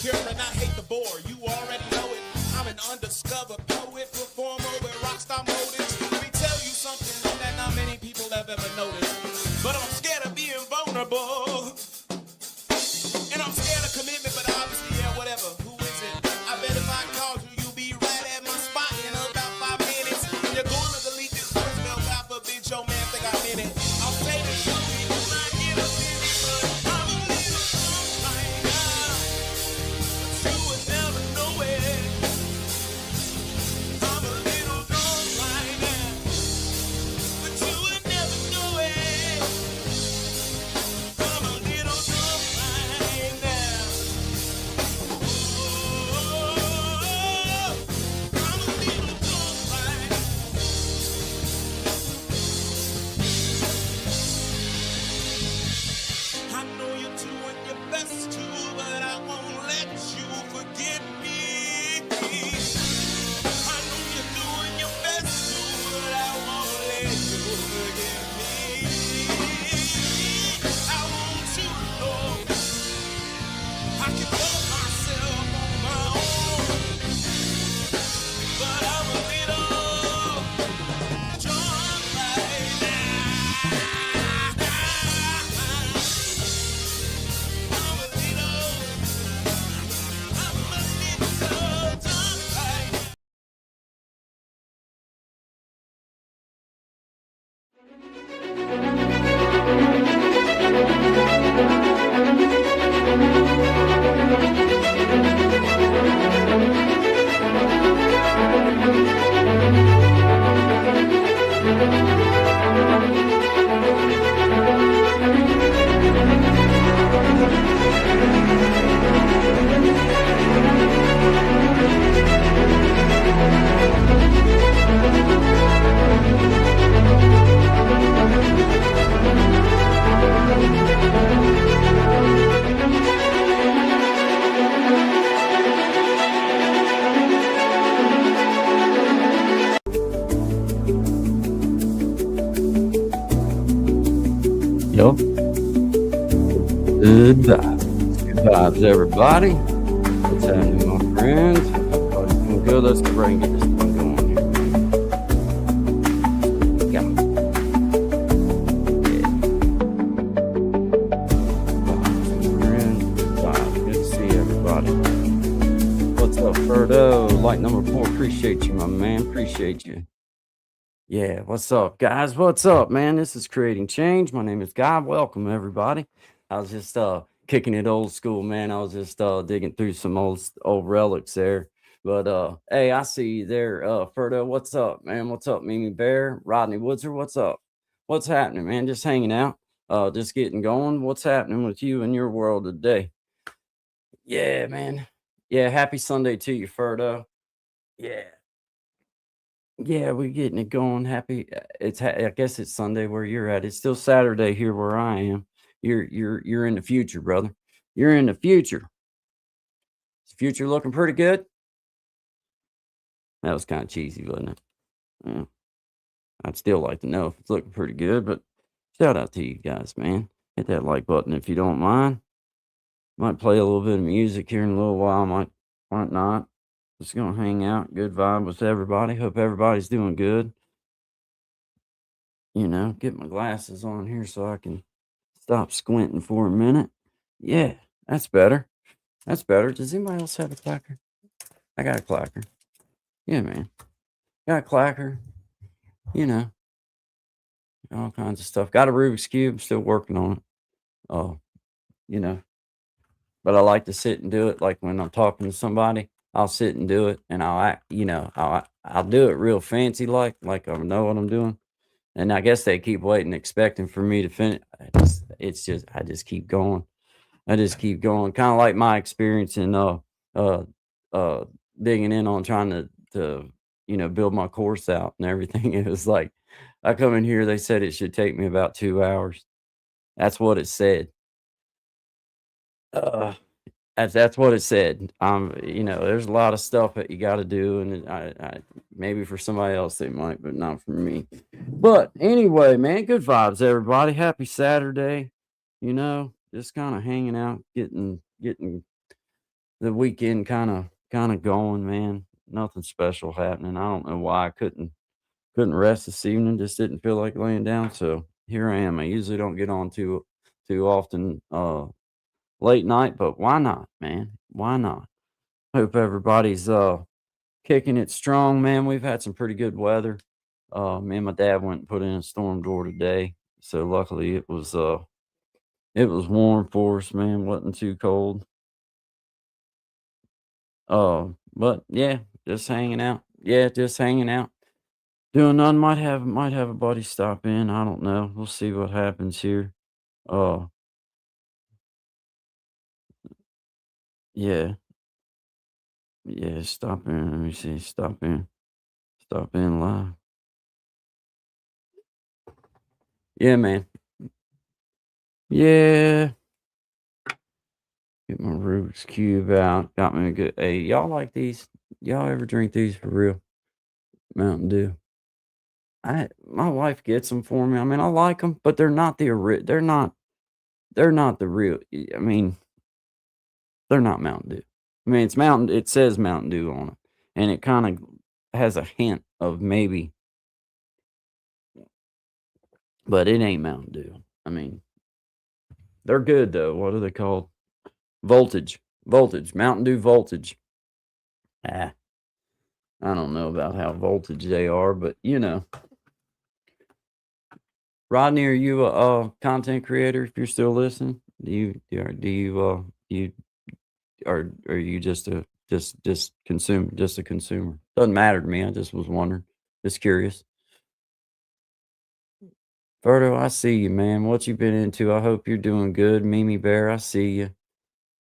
care and I hate the bore. You already know it. I'm an undiscovered poet, performer with rockstar motives. Let me tell you something that not many people have ever noticed. But I'm scared of being vulnerable. And I'm scared of commitment, but obviously, yeah, whatever. Who is it? I bet if I called you, you'll be right at my spot in about 5 minutes. You're going to delete this voicemail, God forbid your man think I'm in it. I'll say this to you, you might get offended, but I'm a little drunk right now. But you would never know it. I'm a little drunk right now. But you would never know it. I'm a little drunk right now. I know you're doing your best to, but I won't let you forget me. I know you're doing your best to, but I won't let you forget me. I want you to know I can love myself on my own, but I'm a little drunk right now. I'm a little drunk right now. Yo, good vibes. Good vibes, everybody. What's happening, my friends? Everybody's doing good. Let's get ready and get this thing going here. Yeah. Vibes, my friends. Good vibes. Good to see everybody. What's up, Ferdo? Light number 4. Appreciate you, my man. Appreciate you. Yeah, what's up, guys? What's up, man? This is Creating Change. My name is Guy. Welcome, everybody. I was just kicking it old school, man. I was just digging through some old relics there. But hey, I see you there, Ferdo. What's up, man? What's up, Mimi Bear? Rodney Woodser, what's up? What's happening, man? Just hanging out, just getting going. What's happening with you in your world today? Yeah, man. Yeah, happy Sunday to you, Ferdo. Yeah. Yeah, we're getting it going. Happy. I guess it's Sunday where you're at. It's still Saturday here where I am. You're in the future, brother. You're in the future. Is the future looking pretty good? That was kind of cheesy, wasn't it? Yeah. I'd still like to know if it's looking pretty good, but shout out to you guys, man. Hit that like button if you don't mind. Might play a little bit of music here in a little while. Might not. Just gonna hang out. Good vibe with everybody. Hope everybody's doing good. Get my glasses on here so I can stop squinting for a minute. Yeah, that's better. That's better. Does anybody else have a clacker? I got a clacker. Yeah, man. Got a clacker. All kinds of stuff. Got a Rubik's Cube. Still working on it. Oh, but I like to sit and do it. Like when I'm talking to somebody, I'll sit and do it, and I'll do it real fancy, like I know what I'm doing. And I guess they keep waiting, expecting for me to finish. I just keep going. I just keep going. Kind of like my experience in digging in on trying to build my course out and everything. It was like I come in here, they said it should take me about 2 hours. That's what it said. That's what it said. There's a lot of stuff that you got to do, and I maybe for somebody else they might, but not for me. But anyway, man, good vibes, everybody. Happy Saturday. Just kind of hanging out, getting the weekend kind of going, man. Nothing special happening. I don't know why I couldn't rest this evening. Just didn't feel like laying down. So here I am. I usually don't get on too often late night, but why not, man? Why not? Hope everybody's kicking it strong, man. We've had some pretty good weather. Me and my dad went and put in a storm door today. So luckily it was warm for us, man. Wasn't too cold. But yeah, just hanging out. Yeah, just hanging out. Doing none. Might have a buddy stop in. I don't know. We'll see what happens here. Uh yeah. Yeah, stop in. Let me see. Stop in. Stop in live. Yeah, man. Yeah. Get my Rubik's Cube out. Got me a good. Hey, y'all like these? Y'all ever drink these for real? Mountain Dew. My wife gets them for me. I mean, I like them, but they're not they're not the real. I mean, they're not Mountain Dew. I mean, it says Mountain Dew on it, and it kind of has a hint of maybe, but it ain't Mountain Dew. I mean, they're good though. What are they called? Voltage, Mountain Dew Voltage. Ah, I don't know about how voltage they are, but Rodney, are you a content creator? If you're still listening, you or are you just a consumer? Doesn't matter to me. I just was wondering, just curious. Ferdo, I see you, man. What you been into? I hope you're doing good. Mimi Bear, I see you.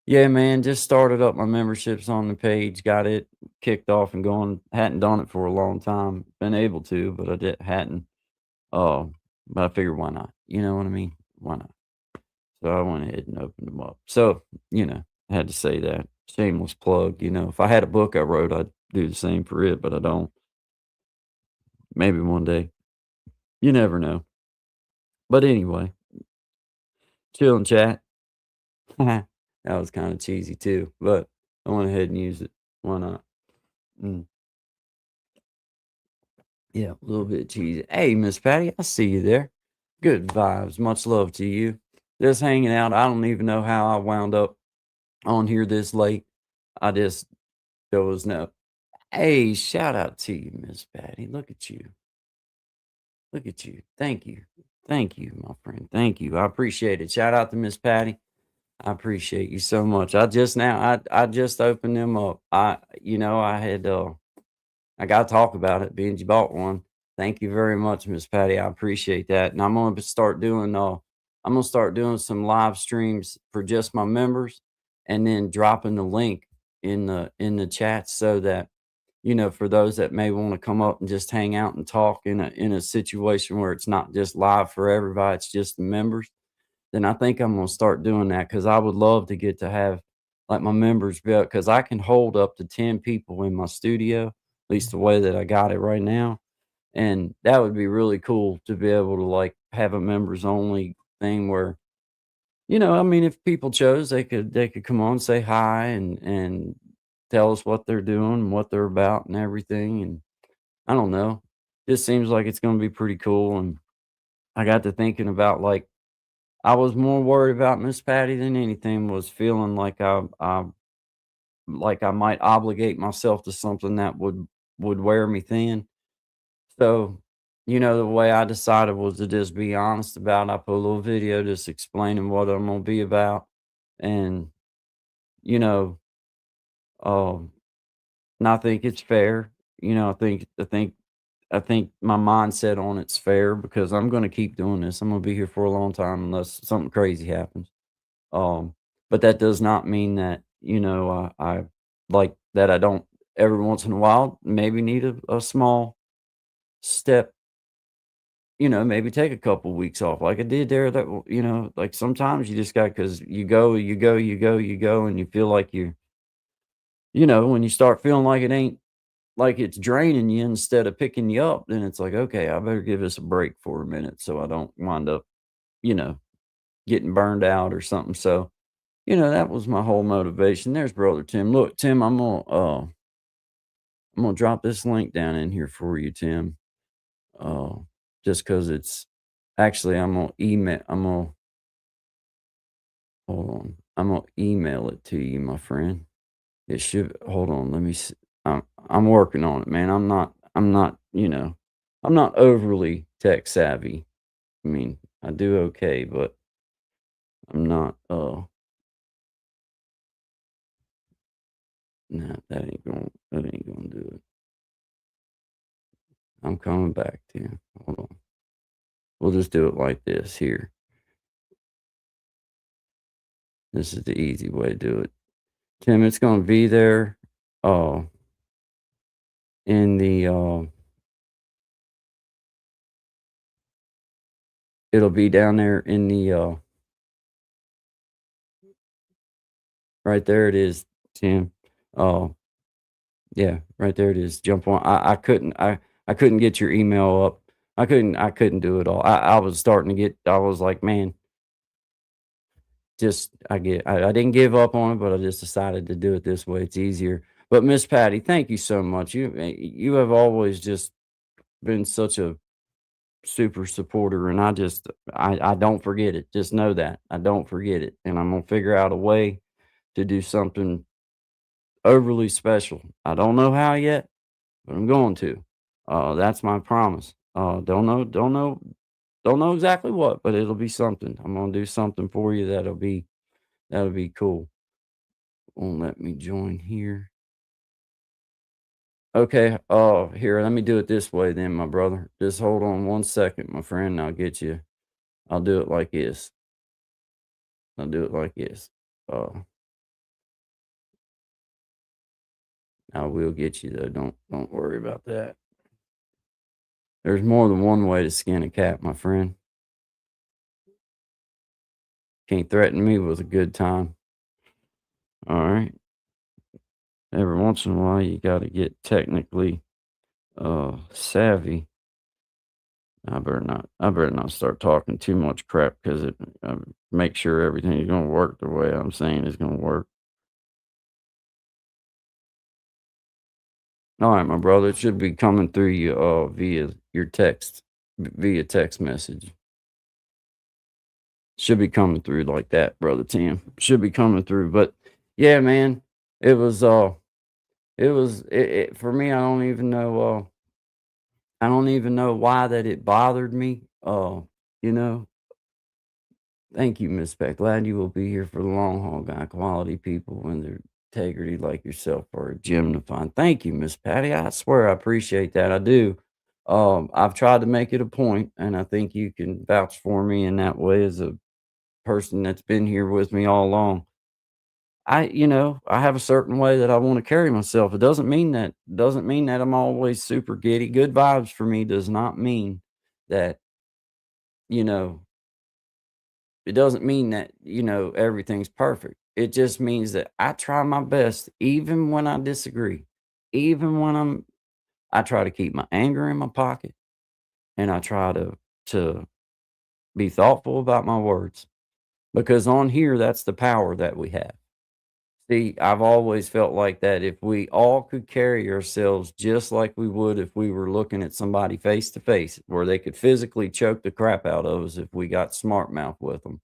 Yeah, man, just started up my memberships on the page, got it kicked off and going. Hadn't done it for a long time. Been able to, but hadn't. Uh, but I figured why not? You know what I mean? Why not? So I went ahead and opened them up. So, I had to say that. Shameless plug. If I had a book I wrote, I'd do the same for it, but I don't. Maybe one day. You never know. But anyway, chill and chat. That was kind of cheesy too, but I went ahead and used it. Why not? Mm. Yeah, a little bit cheesy. Hey, Miss Patty, I see you there. Good vibes. Much love to you. Just hanging out. I don't even know how I wound up on here this late. I just there was no. Hey, shout out to you, Miss Patty. Look at you. Look at you. Thank you. Thank you, my friend. Thank you. I appreciate it. Shout out to Miss Patty. I appreciate you so much. I just opened them up. I had I gotta talk about it, being you bought one. Thank you very much, Miss Patty. I appreciate that. And I'm gonna start doing some live streams for just my members and then dropping the link in the chat so that for those that may want to come up and just hang out and talk in a situation where it's not just live for everybody, it's just the members, then I think I'm gonna start doing that because I would love to get to have like my members be because I can hold up to 10 people in my studio, at least the way that I got it right now. And that would be really cool to be able to like have a members only thing where, I mean, if people chose, they could come on, say hi and tell us what they're doing, what they're about and everything. And I don't know. Just seems like it's gonna be pretty cool. And I got to thinking about like I was more worried about Miss Patty than anything, was feeling like I might obligate myself to something that would wear me thin. So, the way I decided was to just be honest about it. I put a little video just explaining what I'm gonna be about. And, you know, um, and I think it's fair. I think my mindset on it's fair because I'm gonna keep doing this. I'm gonna be here for a long time unless something crazy happens. But that does not mean that, I like that I don't every once in a while maybe need a small step, maybe take a couple weeks off like I did there. Like sometimes you just got because you go, and you feel like when you start feeling like it ain't like it's draining you instead of picking you up, then it's like, okay, I better give this a break for a minute so I don't wind up, you know, getting burned out or something. So that was my whole motivation. There's brother Tim. Look, Tim, I'm gonna drop this link down in here for you, Tim. Uh, just because it's actually hold on. I'm gonna email it to you, my friend. It should hold on. Let me see. I'm working on it, man. I'm not overly tech savvy. I mean, I do okay, but I'm not nah, that ain't gonna do it. I'm coming back to you. Hold on. We'll just do it like this here. This is the easy way to do it. Tim, it's gonna be there in the it'll be down there in the right there it is, Tim. Yeah, right there it is. Jump on. I couldn't get your email up. I couldn't do it all. I was starting to get I was like, man, I didn't give up on it, but I just decided to do it this way. It's easier. But Miss Patty, thank you so much. You have always just been such a super supporter, and I don't forget it. Just know that. I don't forget it. And I'm gonna figure out a way to do something overly special. I don't know how yet, but I'm going to. That's my promise. Don't know exactly what, but it'll be something. I'm gonna do something for you that'll be cool. Won't let me join here. Okay, here, let me do it this way then, my brother. Just hold on one second, my friend. I'll get you. I'll do it like this. I'll do it like this. Uh, I will get you though. Don't worry about that. There's more than one way to skin a cat, my friend. Can't threaten me with a good time. All right. Every once in a while, you got to get technically savvy. I better not start talking too much crap because it make sure everything's gonna work the way I'm saying it's gonna work. All right, my brother, it should be coming through you via your via text message. Should be coming through like that, brother Tim. Should be coming through. But yeah, man, it was for me. I don't even know why that it bothered me. You know, thank you, Miss Beck. Glad you will be here for the long haul, guy. Quality people and their integrity like yourself are a gem to find. Thank you, Miss Patty. I swear I appreciate that. I do. I've tried to make it a point, and I think you can vouch for me in that way as a person that's been here with me all along. I have a certain way that I want to carry myself. It doesn't mean that I'm always super giddy. Good vibes for me does not mean that, you know, it doesn't mean that, everything's perfect. It just means that I try my best even when I disagree. Even when I try to keep my anger in my pocket and I try to be thoughtful about my words because on here that's the power that we have. See, I've always felt like that if we all could carry ourselves just like we would if we were looking at somebody face to face, where they could physically choke the crap out of us if we got smart mouth with them.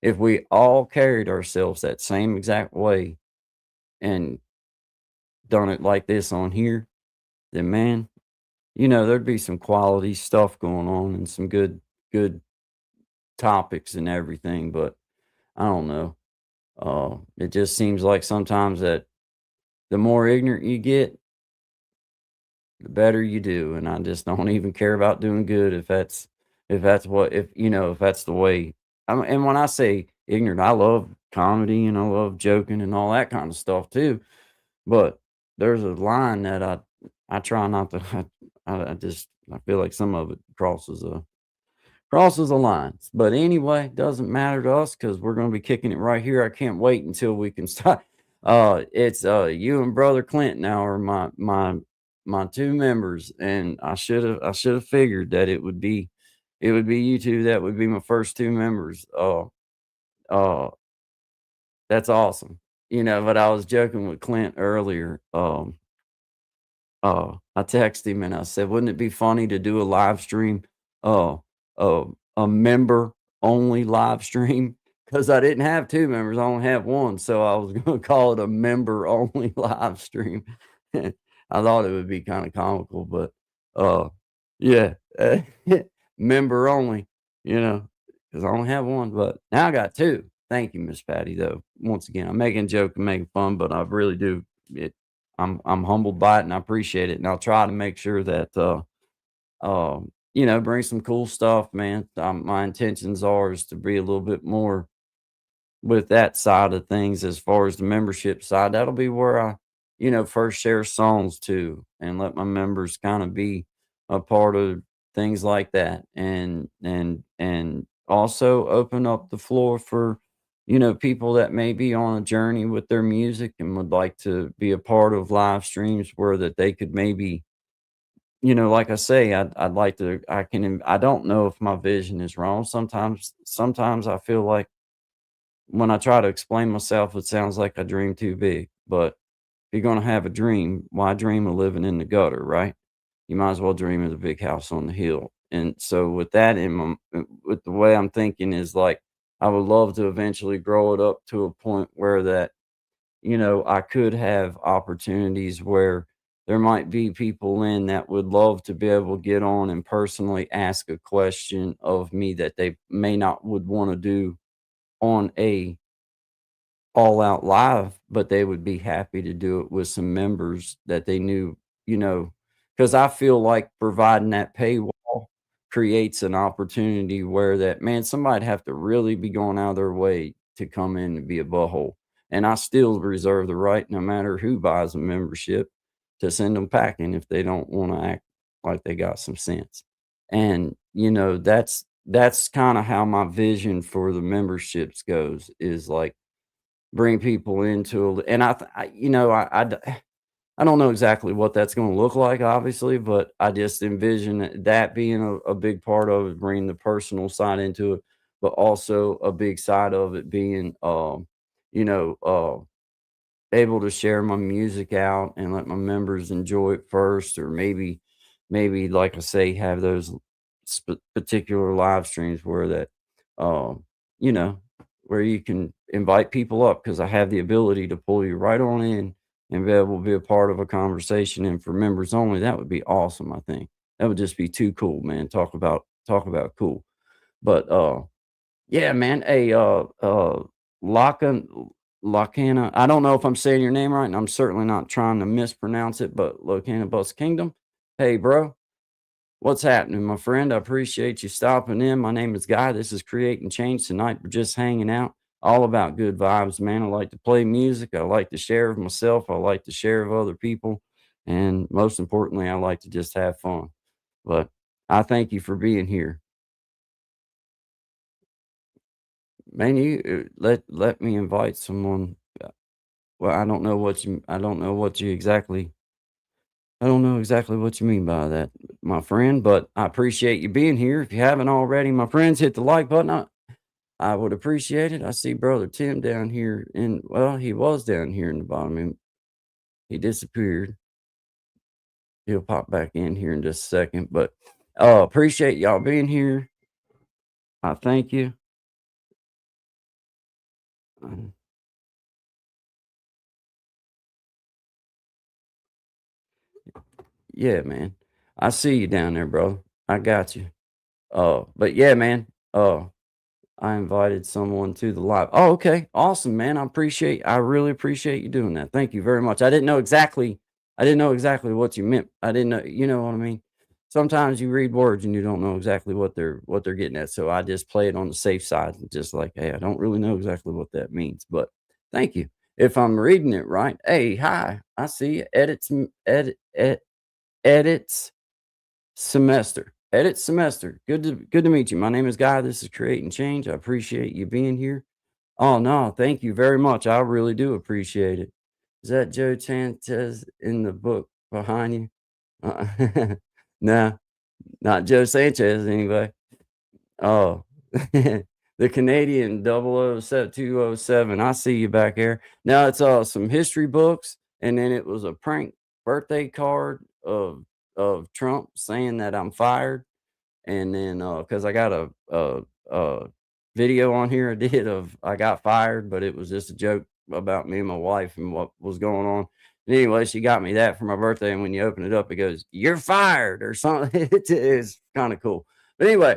If we all carried ourselves that same exact way and done it like this on here, then man, there'd be some quality stuff going on and some good topics and everything. But I don't know. It just seems like sometimes that the more ignorant you get, the better you do. And I just don't even care about doing good if that's the way. And when I say ignorant, I love comedy and I love joking and all that kind of stuff too. But there's a line that I try not to. I feel like some of it crosses the lines. But anyway, doesn't matter to us because we're going to be kicking it right here. I can't wait until we can start. It's you and brother Clint now are my two members, and I should have figured that it would be you two that would be my first two members. Uh That's awesome. But I was joking with Clint earlier. I texted him and I said, "Wouldn't it be funny to do a live stream, uh, uh, a member only live stream?" Because I didn't have 2 members, I only have 1, so I was gonna call it a member only live stream. I thought it would be kinda comical, but, yeah, member only, because I only have 1, but now I got 2. Thank you, Miss Patty, though. Once again, I'm making a joke and making fun, but I really do it I'm humbled by it and I appreciate it, and I'll try to make sure that, bring some cool stuff, man. My intentions are is to be a little bit more with that side of things as far as the membership side. That'll be where I, first share songs too and let my members kind of be a part of things like that. And also open up the floor for, people that may be on a journey with their music and would like to be a part of live streams where that they could maybe, like I say, I'd like to, I don't know if my vision is wrong. Sometimes I feel like when I try to explain myself, it sounds like I dream too big. But if you're gonna have a dream, why dream of living in the gutter, right? You might as well dream of the big house on the hill. And so with that with the way I'm thinking is like I would love to eventually grow it up to a point where that, I could have opportunities where there might be people in that would love to be able to get on and personally ask a question of me that they may not would want to do on a all out live, but they would be happy to do it with some members that they knew, because I feel like providing that paywall creates an opportunity where that man, somebody'd have to really be going out of their way to come in and be a butthole. And I still reserve the right, no matter who buys a membership, to send them packing if they don't want to act like they got some sense. And that's kind of how my vision for the memberships goes is like bring people into and I don't know exactly what that's going to look like, obviously, but I just envision that being a big part of it, bringing the personal side into it, but also a big side of it being, you know, uh, able to share my music out and let my members enjoy it first, or maybe like I say, have those particular live streams where that, um, you know, where you can invite people up because I have the ability to pull you right on in and be able to be a part of a conversation. And for members only, that would be awesome. I think that would just be too cool, man. Talk about cool. But yeah, man. Laka Lakana. I don't know if I'm saying your name right, and I'm certainly not trying to mispronounce it, but Locana Bus Kingdom. Hey, bro, what's happening, my friend? I appreciate you stopping in. My name is Guy. This is Creating Change. Tonight we're just hanging out. All about good vibes, man. I like to play music. I like to share of myself. I like to share of other people. And most importantly, I like to just have fun. But I thank you for being here. Man, let me invite someone. Well, I don't know exactly what you mean by that, my friend, but I appreciate you being here. If you haven't already, my friends, hit the like button. I would appreciate it. I see brother Tim down here well, he was down here in the bottom and he disappeared. He'll pop back in here in just a second, but appreciate y'all being here. I thank you. Uh, yeah, man. I see you down there, bro. I got you. But yeah, man. I invited someone to the live. Oh, okay. Awesome, man. I really appreciate you doing that. Thank you very much. I didn't know exactly what you meant. I didn't know, you know what I mean? Sometimes you read words and you don't know exactly what they're getting at. So I just play it on the safe side and just like, hey, I don't really know exactly what that means, but thank you. If I'm reading it right, hey, hi, I see you. Edits semester. Edit semester. Good to meet you. My name is Guy. This is Creating Change. I appreciate you being here. Oh no, thank you very much. I really do appreciate it. Is that Joe Sanchez in the book behind you? No, not Joe Sanchez anyway. Oh, the Canadian 007 I see you back there. Now it's some history books, and then it was a prank birthday card of Trump saying that I'm fired. And then because I got a video on here I did of I got fired, but it was just a joke about me and my wife and what was going on. And anyway, she got me that for my birthday, and when you open it up, it goes, "You're fired" or something. It is kind of cool. But anyway,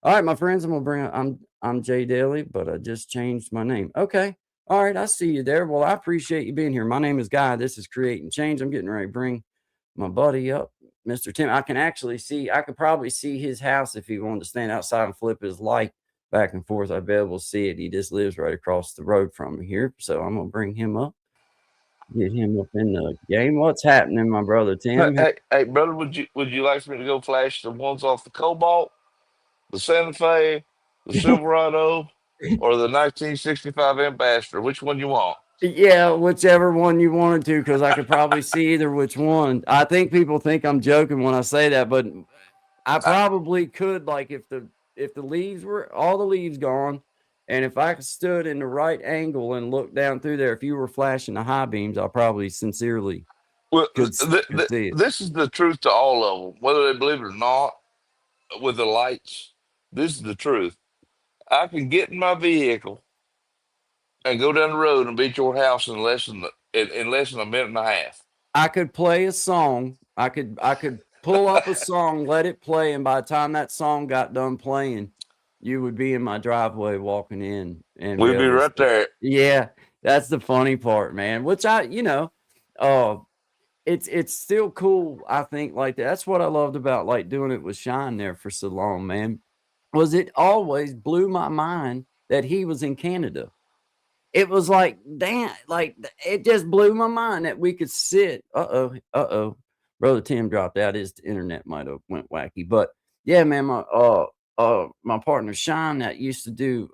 all right, my friends, I'm Jay Daly, but I just changed my name. Okay. All right, I see you there. Well, I appreciate you being here. My name is Guy. This is Creating Change. I'm getting ready to bring my buddy up, Mr. Tim. I could probably see his house if he wanted to stand outside and flip his light back and forth. I'd be able to see it. He just lives right across the road from me here. So I'm gonna bring him up, get him up in the game. What's happening, my brother Tim? Hey, brother, would you like for me to go flash the ones off the Cobalt, the Santa Fe, the Silverado, or the 1965 Ambassador? Which one you want? Yeah, whichever one you wanted to, because I could probably see either which one. I think people think I'm joking when I say that, but I probably could, like, if the leaves were all the leaves gone, and if I stood in the right angle and looked down through there, if you were flashing the high beams, I probably sincerely Well, could see it. this is the truth to all of them, whether they believe it or not. With the lights, this is the truth. I can get in my vehicle and go down the road and beat your house in less than a minute and a half. I could play a song. I could pull up a song, let it play, and by the time that song got done playing, you would be in my driveway walking in and be We'll be able to right see. there. Yeah, that's the funny part, man. Which uh, it's still cool. I think like that. That's what I loved about like doing it with Shine there for so long, man. Was it always blew my mind that he was in Canada. It was like, damn, like it just blew my mind that we could sit. Uh oh. Brother Tim dropped out. His internet might have went wacky. But yeah, man, my partner Sean that used to do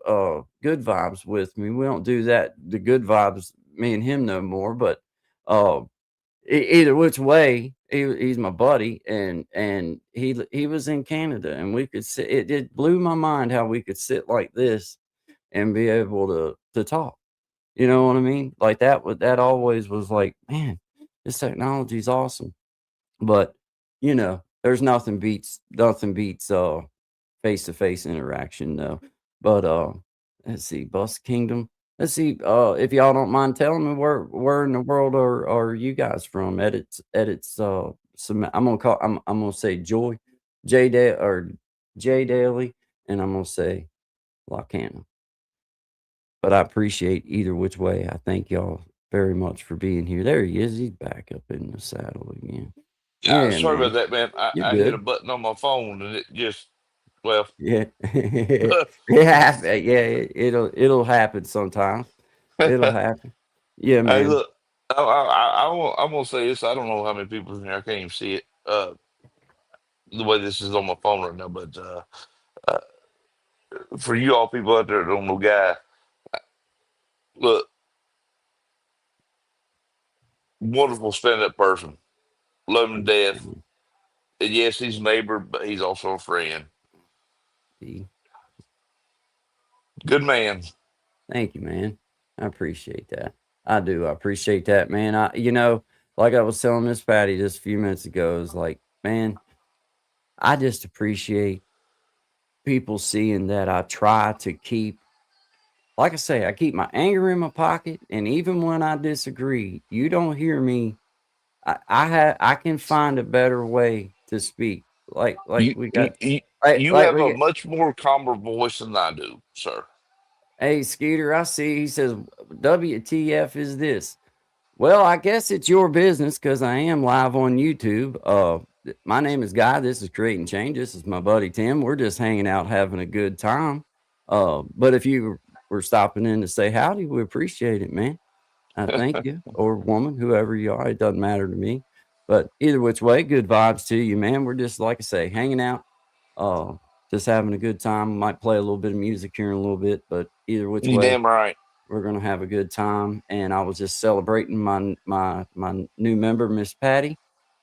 good vibes with me. We don't do that, the good vibes, me and him no more. But uh either which way, he's my buddy, and he was in Canada, and we could sit. It blew my mind how we could sit like this and be able to talk. You know what I mean? Like that always was like, man, this technology is awesome. But there's nothing beats face to face interaction though. But let's see, Bus Kingdom. Let's see, if y'all don't mind telling me where in the world are you guys from? Edits some I'm gonna say Joy, J Day or J Daily, and I'm gonna say Lacana. But I appreciate either which way. I thank y'all very much for being here. There he is. He's back up in the saddle again. Yeah, Yeah, sorry about man. that, man. You're I hit a good. button on my phone and it just, well, Yeah. hey, Yeah, it'll happen sometimes. It'll happen. Yeah, man. look, I'm gonna say this. I don't know how many people in here. I can't even see it. The way this is on my phone right now, but uh, for you all people out there that don't know, Guy, look, wonderful stand-up person, love him to Thank death. you, And yes, he's a neighbor, but he's also a friend. man. Good man. Thank you, man. I appreciate that. I do. I appreciate that, man. Like I was telling Miss Patty just a few minutes ago, is like, man, I just appreciate people seeing that I try to keep, like I say, I keep my anger in my pocket, and even when I disagree, you don't hear me. I can find a better way to speak. Like You we you got, you, you like have we a get. much more calmer voice than I do, sir. Hey, Skeeter, I see. He says, "WTF is this?" Well, I guess it's your business because I am live on YouTube. My name is Guy. This is Creating Change. This is my buddy Tim. We're just hanging out, having a good time. But if you were stopping in to say howdy, we appreciate it, man. I thank you, or woman, whoever you are. It doesn't matter to me. But either which way, good vibes to you, man. We're just, like I say, hanging out, uh, just having a good time. Might play a little bit of music here in a little bit, but either which You way, damn right. we're gonna have a good time. And I was just celebrating my new member, Miss Patty,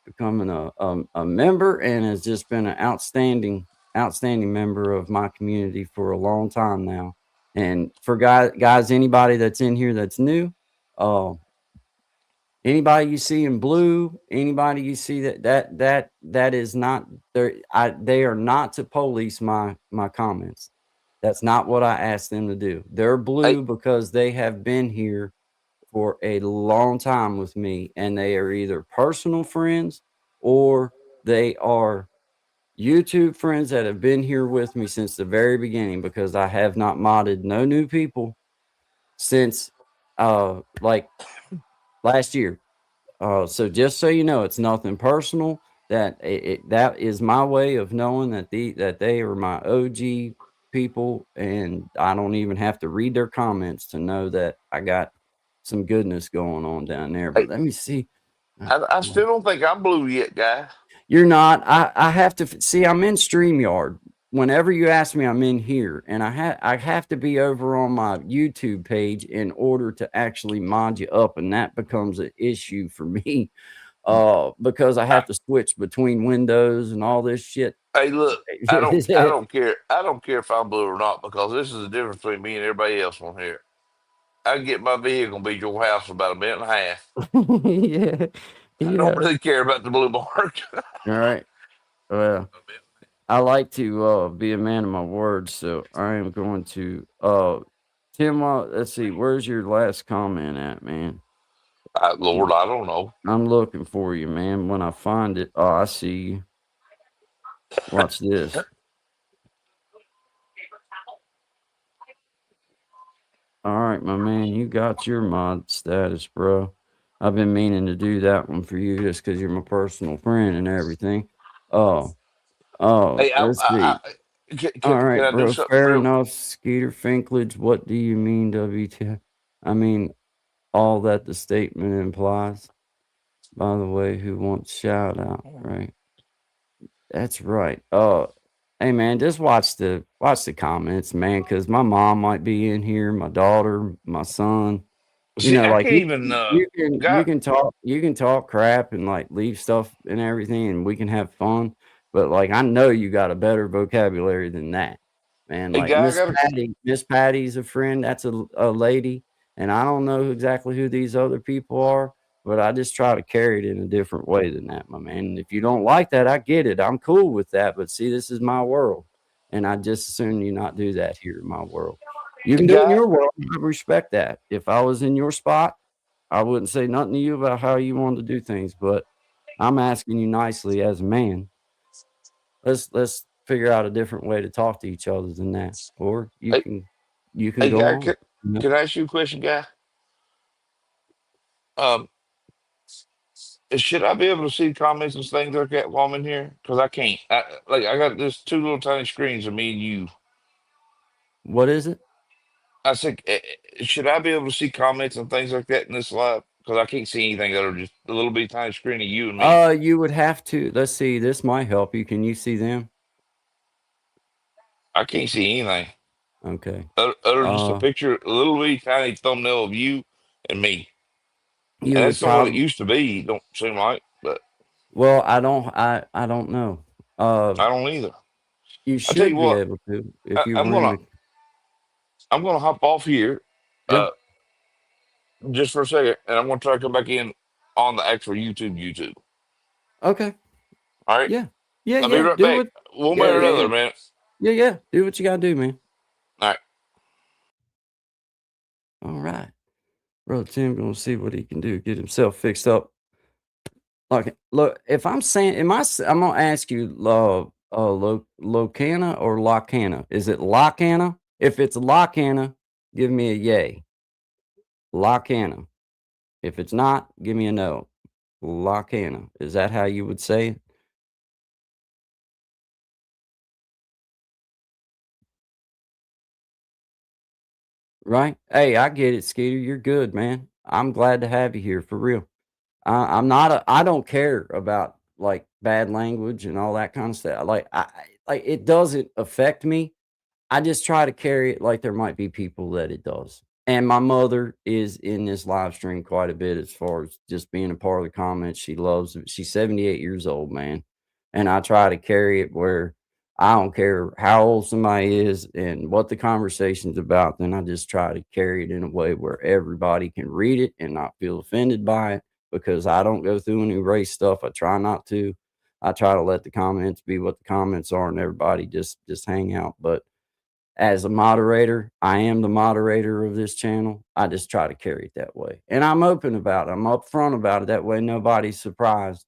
becoming a member, and has just been an outstanding member of my community for a long time now. And for guys, anybody that's in here that's new, anybody you see in blue, anybody you see that is not there. They are not to police my comments. That's not what I asked them to do. They're Hey, blue because they have been here for a long time with me, and they are either personal friends or they are YouTube friends that have been here with me since the very beginning, because I have not modded no new people since like last year. So just so you know, it's nothing personal. That is my way of knowing that they are my OG people, and I don't even have to read their comments to know that I got some goodness going on down there. But hey, let me see. I still don't think I'm blue yet, guy. You're not. I have to see. I'm in StreamYard. Whenever you ask me, I'm in here, and I have to be over on my YouTube page in order to actually mod you up, and that becomes an issue for me, because I I, have to switch between windows and all this shit. hey, look, I don't care. I don't care if I'm blue or not because this is the difference between me and everybody else on here. I can get my vehicle and be at your house for about a minute and a half. Yeah, I don't yeah. really care about the blue mark. All right. Well, I like to be a man of my word, so I am going to Tim. Let's see. Where's your last comment at, man? Lord, I don't know. I'm looking for you, man. When I find it, oh, I see you. Watch this. All right, my man, you got your mod status, bro. I've been meaning to do that one for you just because you're my personal friend and everything. Oh, Hey, let's see. All can right, I do bro. something Fair real? enough. Skeeter Finklage, what do you mean, WT? I mean, all that the statement implies. By the way, who wants shout out, right? That's right. Hey man, just watch the comments, man, because my mom might be in here, my daughter, my son. You See, know, I like can't even. you God, can talk crap and like leave stuff and everything, and we can have fun. But like I know you got a better vocabulary than that, man. hey, Like guy, I got to. Miss Patty's a friend. That's a lady, and I don't know exactly who these other people are, but I just try to carry it in a different way than that, my man. And if you don't like that, I get it. I'm cool with that. But see, this is my world, and I just assume you not do that here in my world. You can do it in Guy, your world. I respect that. If I was in your spot, I wouldn't say nothing to you about how you want to do things, but I'm asking you nicely as a man. Let's figure out a different way to talk to each other than that. Or hey, you can hey, go guy, on. You know? can I ask you a question, guy? Um, should I be able to see comments and things like that while I'm in here? Because I can't. I got this two little tiny screens of me and you. What is it? I said, should I be able to see comments and things like that in this live? Because I can't see anything other than just a little bit tiny screen of you and me. You would have to, let's see, this might help you. Can you see them? I can't see anything Okay. other than just a Uh picture, a little bitty tiny thumbnail of you and me. you And would that's not what it probably, used to be. Don't seem like, but well, I don't know. I don't either. You I tell you should be what, able to if I, you I'm were in gonna the, I'm gonna hop off here, yeah. uh, just for a second, and I'm gonna try to come back in on the actual YouTube. Okay. All right, Yeah. Yeah, I'll be yeah. right Do back. it. One way Yeah, or yeah, another, yeah. man. Yeah, yeah. Do what you gotta do, man. All right. All right. Brother Tim gonna see what he can do, get himself fixed up. Okay, look, if I'm saying, I'm gonna ask you, Locana or Locana? Is it Locana? If it's Locana, give me a yay. Locana. If it's not, give me a no. Locana. Is that how you would say it? Right? Hey, I get it, Skeeter. You're good, man. I'm glad to have you here for real. I'm not I don't care about like bad language and all that kind of stuff. Like like it doesn't affect me. I just try to carry it like there might be people that it does. And my mother is in this live stream quite a bit as far as just being a part of the comments. She loves it. She's 78 years old, man. And I try to carry it where I don't care how old somebody is and what the conversation's about, then I just try to carry it in a way where everybody can read it and not feel offended by it, because I don't go through and erase stuff. I try not to. I try to let the comments be what the comments are and everybody just hang out. But as a moderator, I am the moderator of this channel. I just try to carry it that way. And I'm open about it. I'm upfront about it. That way nobody's surprised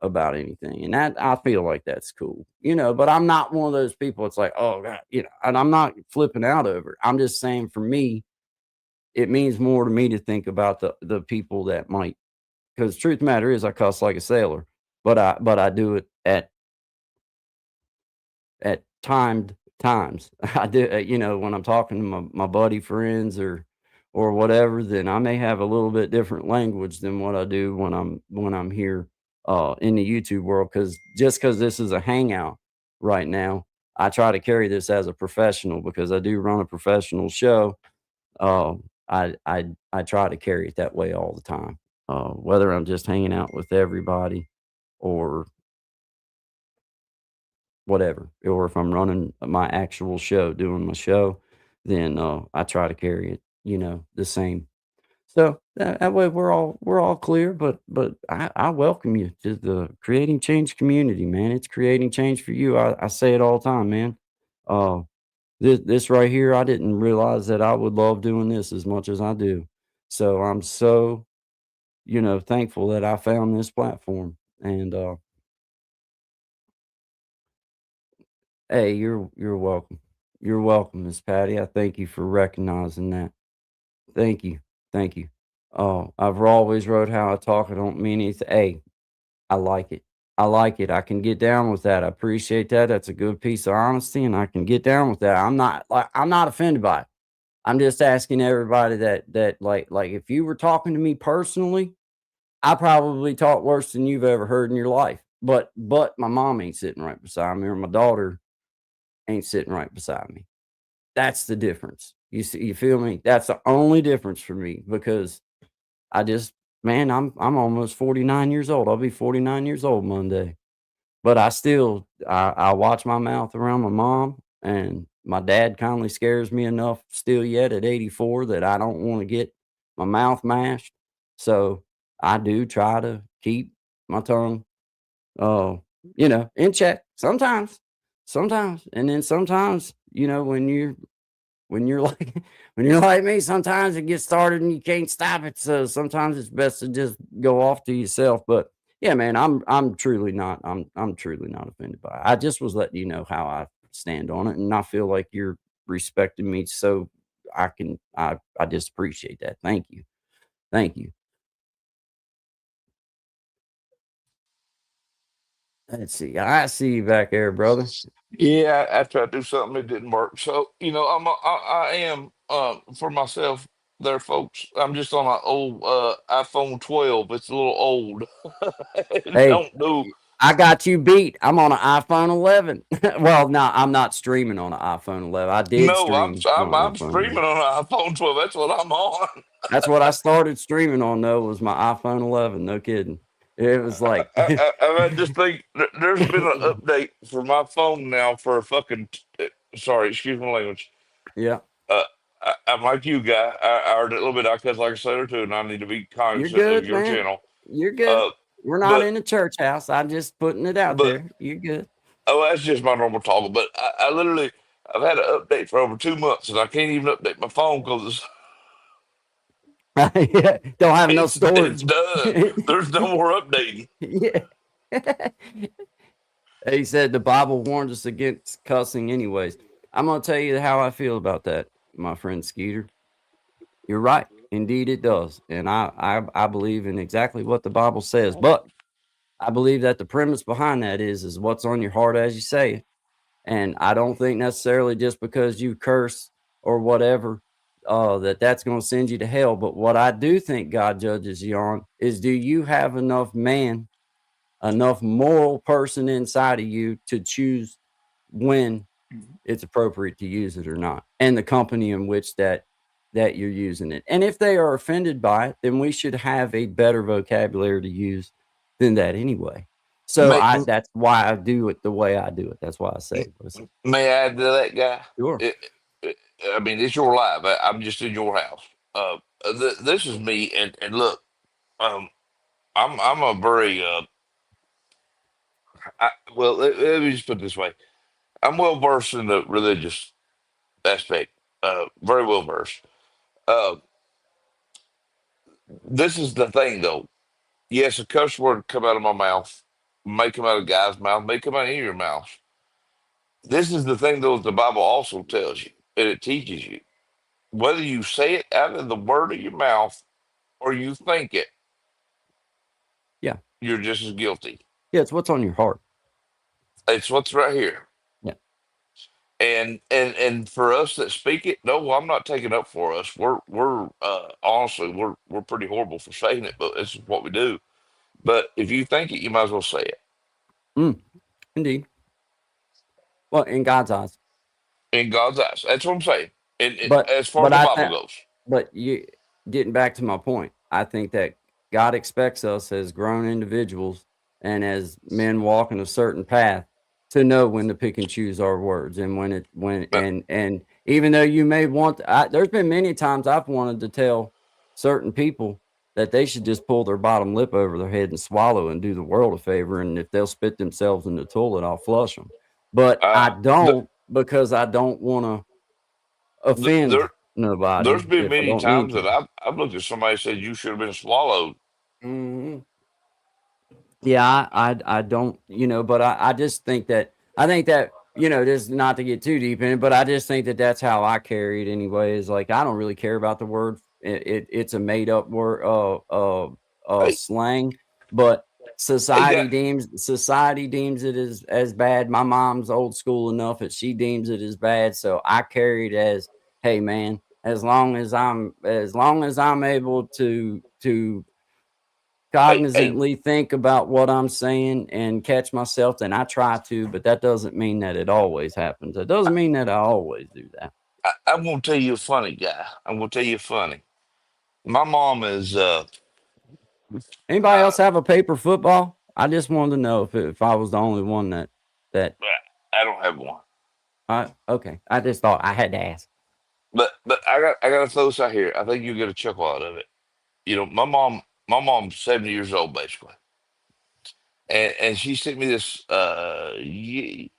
about anything. And that, I feel like that's cool, but I'm not one of those people. It's like, oh God, and I'm not flipping out over it. I'm just saying, for me, it means more to me to think about the people that might, because truth of the matter is I cuss like a sailor, but I do it at timed times. I do, when I'm talking to my buddy friends or whatever, then I may have a little bit different language than what I do when I'm here in the YouTube world. Because this is a hangout right now, I try to carry this as a professional, because I do run a professional show. I try to carry it that way all the time, whether I'm just hanging out with everybody or whatever, or if I'm running my actual show, doing my show, then I try to carry it, the same. So that way we're all clear. But I welcome you to the Creating Change community, man. It's creating change for you. I say it all the time, man. Uh, this right here, I didn't realize that I would love doing this as much as I do. So I'm so thankful that I found this platform. And hey, you're welcome. You're welcome, Miss Patty. I thank you for recognizing that. Thank you. Thank you. Oh, I've always wrote how I talk. I don't mean anything. Hey, I like it. I like it. I can get down with that. I appreciate that. That's a good piece of honesty, and I can get down with that. I'm not offended by it. I'm just asking everybody that like if you were talking to me personally, I probably talk worse than you've ever heard in your life. But my mom ain't sitting right beside me, or my daughter ain't sitting right beside me. That's the difference. You see, you feel me? That's the only difference for me, because I just, man, I'm almost 49 years old. I'll be 49 years old Monday. But I watch my mouth around my mom, and my dad kindly scares me enough still yet at 84 that I don't want to get my mouth mashed. So I do try to keep my tongue in check sometimes. Sometimes. And then sometimes, when you're like when you're like me, sometimes it gets started and you can't stop it. So sometimes it's best to just go off to yourself. But yeah, man, I'm truly not offended by it. I just was letting you know how I stand on it, and I feel like you're respecting me, so I just appreciate that. Thank you. Thank you. Let's see. I see you back there, brother. Yeah, I tried to do something, it didn't work. So, I am for myself there, folks. I'm just on an old iPhone 12. It's a little old. It Hey, don't do. I got you beat. I'm on an iPhone 11. Well, no, I'm not streaming on an iPhone 11. I did No, stream on an I'm iPhone streaming 11. on an iPhone 12. That's what I'm on. That's what I started streaming on, though, was my iPhone 11. No kidding. It was like, I just think there's been an update for my phone now for a fucking. Sorry, excuse my language. yeah, Uh, I'm like you, guy. I heard a little bit. I cuss like a sailor too, and I need to be you're cognizant of good, your man. channel. You're good. Uh, We're not but in a church house. I'm just putting it out but there. You're good. oh, that's just my normal talk. But I literally I've had an update for over 2 months, and I can't even update my phone because Yeah, don't have no it's storage. done. There's no more updating. Yeah. He said the Bible warns us against cussing anyways. I'm going to tell you how I feel about that, my friend Skeeter. You're right. Indeed, it does. And I believe in exactly what the Bible says. But I believe that the premise behind that is what's on your heart as you say it. And I don't think necessarily just because you curse or whatever, that's going to send you to hell. But what I do think God judges you on is, do you have enough moral person inside of you to choose when it's appropriate to use it or not, and the company in which that you're using it. And if they are offended by it, then we should have a better vocabulary to use than that anyway. So May that's why I do it the way I do it. That's why I say it. may I add to that, guy? Sure. It, I mean, it's your life. I'm just in your house. This is me, and look, um, I'm a very well. Let me just put it this way: I'm well versed in the religious aspect. Very well versed. Uh, this is the thing, though. Yes, a cuss word come out of my mouth, may come out of a guy's mouth, may come out of your mouth. This is the thing, though. The Bible also tells you, and it teaches you whether you say it out of the word of your mouth or you think it, Yeah. you're just as guilty. Yeah. It's what's on your heart. It's what's right here. Yeah. And for us that speak it, no, I'm not taking up for us. We're honestly we're pretty horrible for saying it, but this is what we do. But if you think it, you might as well say it. Indeed. Well, in God's eyes. In God's eyes. That's what I'm saying. And But as far as but the I Bible think goes, but you getting back to my point, I think that God expects us as grown individuals and as men walking a certain path to know when to pick and choose our words and when uh, and even though you may want there's been many times I've wanted to tell certain people that they should just pull their bottom lip over their head and swallow and do the world a favor, and if they'll spit themselves in the toilet, I'll flush them. But I the, don't, because I don't want to offend there nobody there's been if I many don't need times to. that I've looked at somebody and said you should have been swallowed. Mhm. Yeah, I don't, but I just think that just not to get too deep in it, but I just think that that's how I carry it anyway. Is like I don't really care about the word. It's a made up word, Hey, slang, but hey, guy. society deems it as bad. My mom's old school enough that she deems it as bad, so I carry it as, hey man, as long as I'm able to Hey, cognizantly think about what I'm saying and catch myself, then I try to, but that doesn't mean that it always happens. It doesn't mean that I always do that. I'm gonna tell you a funny guy. I'm gonna tell you a funny. My mom is Anybody else have a paper football? I just wanted to know if I was the only one that I don't have one. I okay. I just thought I had to ask. But I gotta throw this out here. I think you get a chuckle out of it. You know, my mom's 70 years old basically. And she sent me this I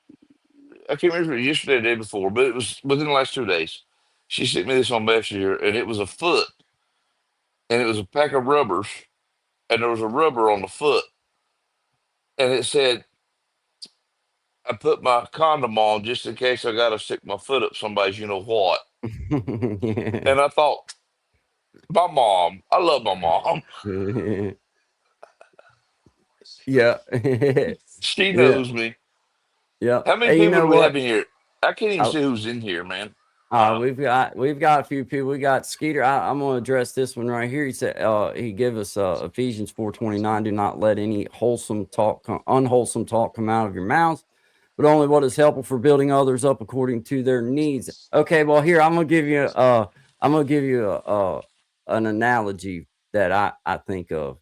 can't remember if it was yesterday or the day before, but it was within the last 2 days. She sent me this on Messenger and it was a foot and it was a pack of rubbers and there was a rubber on the foot and it said I put my condom on just in case I gotta stick my foot up somebody's you know what. Yeah. And I thought, my mom, I love my mom. Yeah. She Yeah. knows me. Yeah. How many Hey, you people know do we have what? in here? I can't even I, see who's in here, man. Uh, Uh, we've got a few people. We got Skeeter. I'm going to address this one right here. He said he gave us Ephesians 4:29. Do not let any unwholesome talk come out of your mouths, but only what is helpful for building others up according to their needs. Okay, well here I'm gonna give you an analogy that I think of.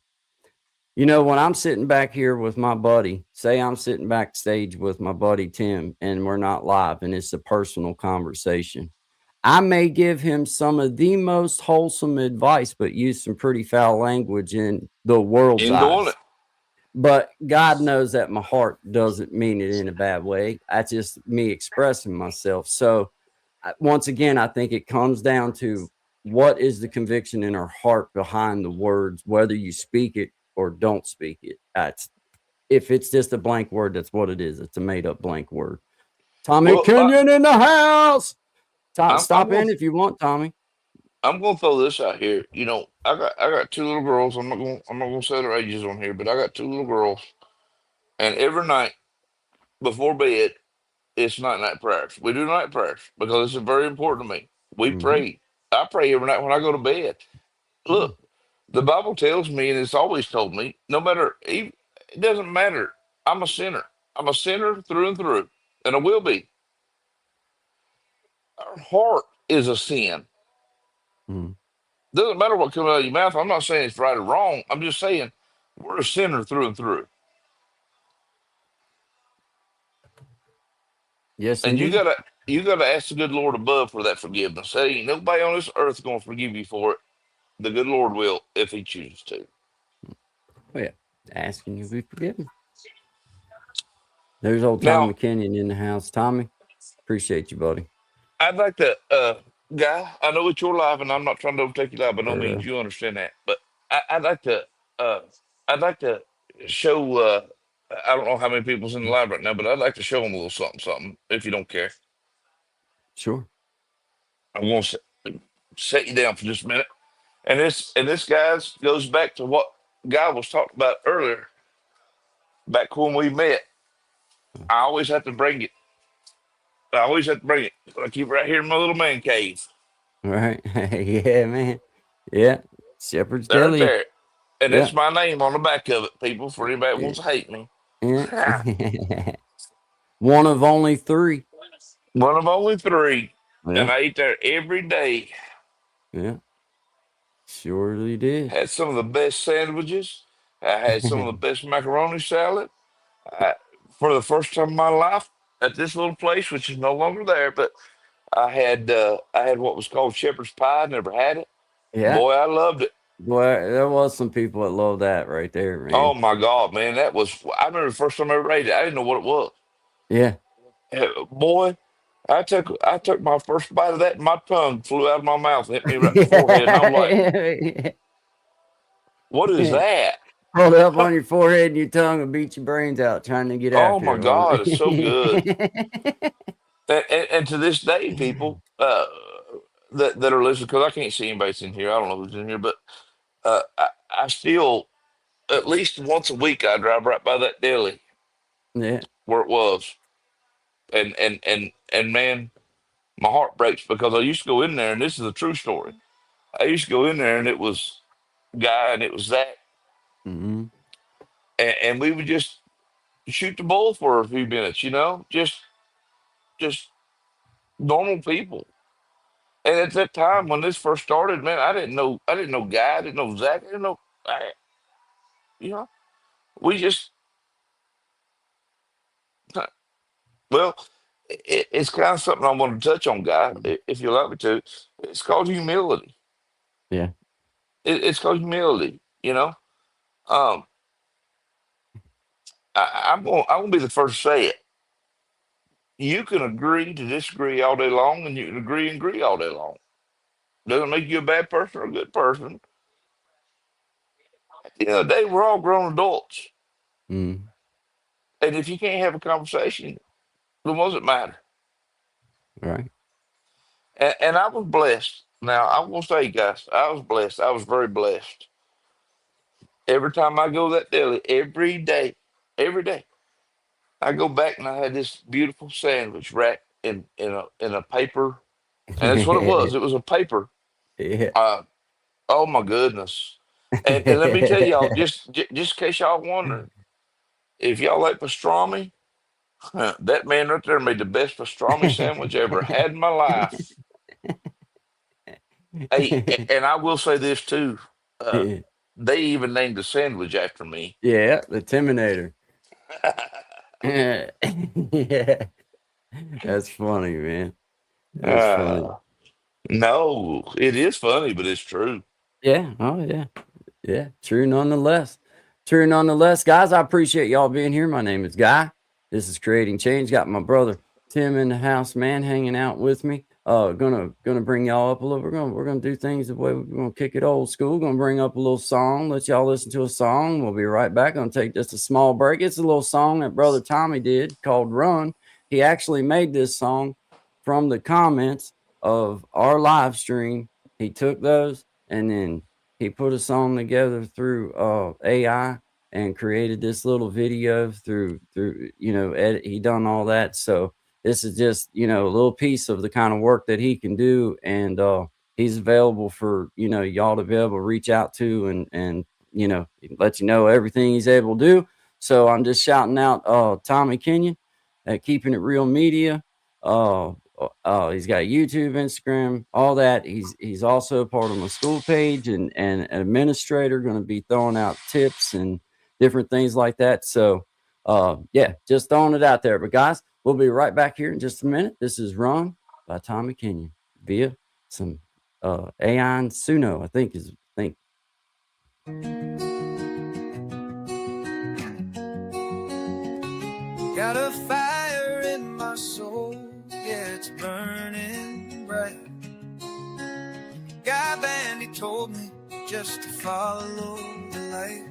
When I'm sitting back here with my buddy, say I'm sitting backstage with my buddy Tim, and we're not live, and it's a personal conversation. I may give him some of the most wholesome advice, but use some pretty foul language in the world's ain't doing it. eyes. But God knows that my heart doesn't mean it in a bad way. That's just me expressing myself. So, once again, I think it comes down to what is the conviction in our heart behind the words, whether you speak it or don't speak it. If it's just a blank word, that's what it is. It's a made up blank word. Tommy Well, Kenyon in the house. I'm Stop gonna in if you want, Tommy. I'm gonna throw this out here. You know, I got two little girls. I'm not gonna say their ages on here, but I got two little girls, and every night before bed, it's night prayers. We do night prayers because it's very important to me. We Mm-hmm. pray. I pray every night when I go to bed. Yeah. Look, the Bible tells me, and it's always told me, no matter, it doesn't matter. I'm a sinner. I'm a sinner through and through, and I will be. Our heart is a sin. Mm-hmm. Doesn't matter what comes out of your mouth. I'm not saying it's right or wrong. I'm just saying we're a sinner through and through. Yes, And indeed. you gotta ask the good Lord above for that forgiveness. There ain't nobody on this earth gonna forgive you for it. The good Lord will if He chooses to. Oh, yeah. Asking you to be forgiven. There's old Now, Tommy Kenyon in the house. Tommy, appreciate you, buddy. I'd like to, guy. I know it's your life, and I'm not trying to overtake your life by no means. For You understand that, but I'd like to, uh, I'd like to show. I don't know how many people's in the live right now, but I'd like to show them a little something, something. If you don't care, sure. I want to set you down for just a minute. And this guys goes back to what Guy was talking about earlier. Back when we met, I always have to bring it. I always have to bring it. I keep it right here in my little man cave. All right. Yeah, man. Yeah. Shepherd's There, Deli. there. And Yeah. that's my name on the back of it, people, for anybody that Yeah. wants to hate me. Yeah. One of only 3. One of only 3. And Yeah. I eat there every day. Yeah. Surely did. Had some of the best sandwiches. I had some of the best macaroni salad. I, for the first time in my life at this little place, which is no longer there, but I had what was called shepherd's pie. Never had it. Yeah. Boy, I loved it. Boy, there was some people that love that right there, Oh man. my God, man, that was. I remember the first time I ever ate it. I didn't know what it was. Yeah. Boy, I took my first bite of that, and my tongue flew out of my mouth and hit me right in the forehead, and I'm like, Yeah. "What is that?" Hold it up on your forehead and your tongue and beat your brains out trying to get Oh after my it. Wasn't God, it's so good. it? And to this day, people that are listening, because I can't see anybody that's in here. I don't know who's in here, but I still at least once a week I drive right by that deli Yeah. where it was, and man, my heart breaks because I used to go in there, and this is a true story. I used to go in there, and it was Guy, and it was Zach, Mm-hmm. and we would just shoot the bull for a few minutes, just normal people. And at that time when this first started, man, I didn't know Guy, I didn't know Zach, I didn't know, you know, we just, well, it's kind of something I want to touch on, Guy, if you allow me to. It's called humility. Yeah. It's called humility. Um, I'm gonna be the first to say it. You can agree to disagree all day long, and you can agree and agree all day long. Doesn't make you a bad person or a good person. At the end of the day, we're all grown adults. Mm. And if you can't have a conversation, then what does it matter? Right. And I was blessed. Now, I will say, guys, I was blessed. I was very blessed. Every time I go to that deli, every day, I go back and I had this beautiful sandwich wrapped in a paper. And that's what it was. It was a paper. Yeah. Uh, oh my goodness. And let me tell y'all, just in case y'all wondering, if y'all like pastrami, that man right there made the best pastrami sandwich I ever had in my life. Hey, and I will say this too. Uh, they even named the sandwich after me. Yeah, the Timinator. Yeah. That's funny, man. That's funny. No, it is funny, but it's true. Yeah. Oh, yeah. Yeah. True nonetheless. True nonetheless. Guys, I appreciate y'all being here. My name is Guy. This is Creating Change. Got my brother Tim in the house, man, hanging out with me. Gonna bring y'all up a little. We're gonna do things the way we're gonna kick it old school. Gonna bring up a little song. Let y'all listen to a song. We'll be right back. Gonna take just a small break. It's a little song that brother Tommy did called "Run." He actually made this song from the comments of our live stream. He took those and then he put a song together through AI and created this little video through edit. He done all that. So this is just a little piece of the kind of work that he can do, and he's available for y'all to be able to reach out to and let you know everything he's able to do. So I'm just shouting out Tommy Kenyon at Keeping It Real Media. He's got YouTube, Instagram, all that. He's also part of my school page and an administrator, going to be throwing out tips and different things like that. So yeah, just throwing it out there. But guys, We'll be right back here in just a minute. This is Run by Tommy Kenyon via some AI and Suno, I think. Got a fire in my soul, yeah, it's burning bright. Guy Bandy told me just to follow the light.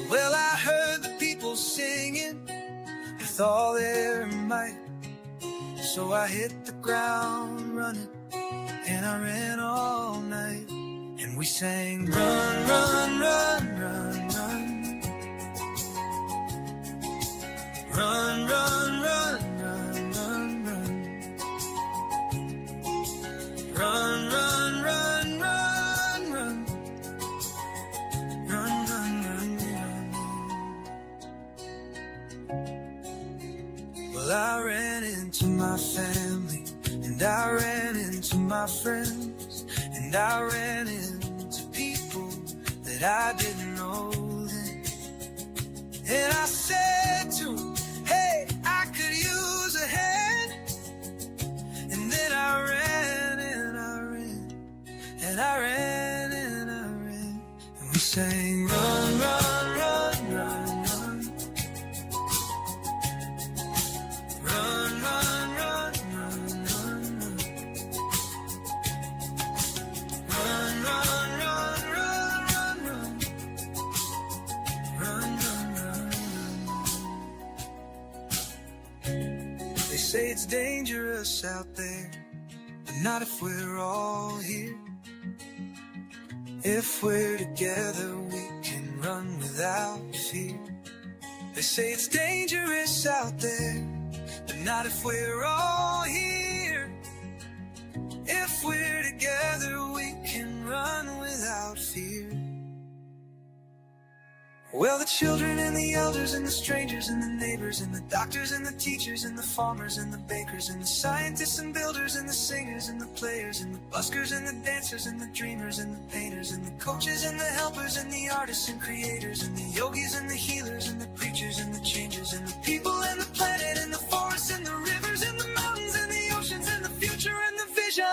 Well, I heard the people singing with all their might. So I hit the ground running, and I ran all night. And we sang, run, run, run, run, run. Run, run, run, run, run, run. Run, run, run, run, run. Run, run, run, run. Well, I ran into my family, and I ran into my friends, and I ran into people that I didn't know then. And I said to them, hey, I could use a hand. And then I ran and I ran, and I ran and I ran. And we sang, run, run, run, run, run. Run, run, run, run, run, run. Run, run, run, run, run, run. Run, run, run, run. They say it's dangerous out there, but not if we're all here. If we're together, we can run without fear. They say it's dangerous out there, but not if we're all here. If we're together, we can run without fear. Well, the children and the elders and the strangers and the neighbors and the doctors and the teachers and the farmers and the bakers and the scientists and builders and the singers and the players and the buskers and the dancers and the dreamers and the painters and the coaches and the helpers and the artists and creators and the yogis and the healers and the preachers and the changers and the people and the planet and the forests and the rivers and the mountains and the oceans and the future and the vision.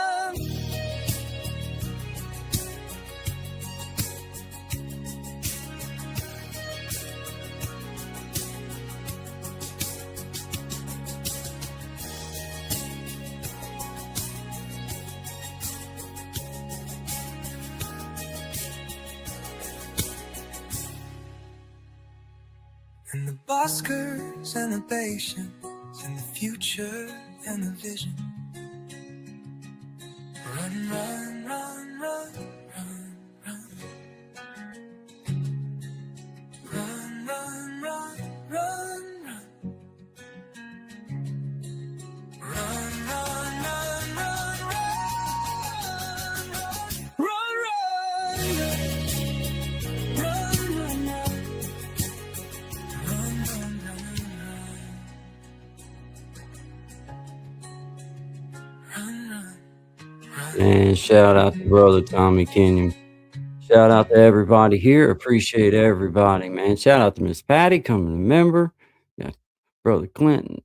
And the buskers and the patience and the future and the vision. Run, run, run, run, run, run. Run, run, run, run, run. Run, run, run, run, run, run, run, And shout out to brother Tommy Kenyon. Shout out to everybody here. Appreciate everybody, man. Shout out to Miss Patty coming a member. Got brother Clinton,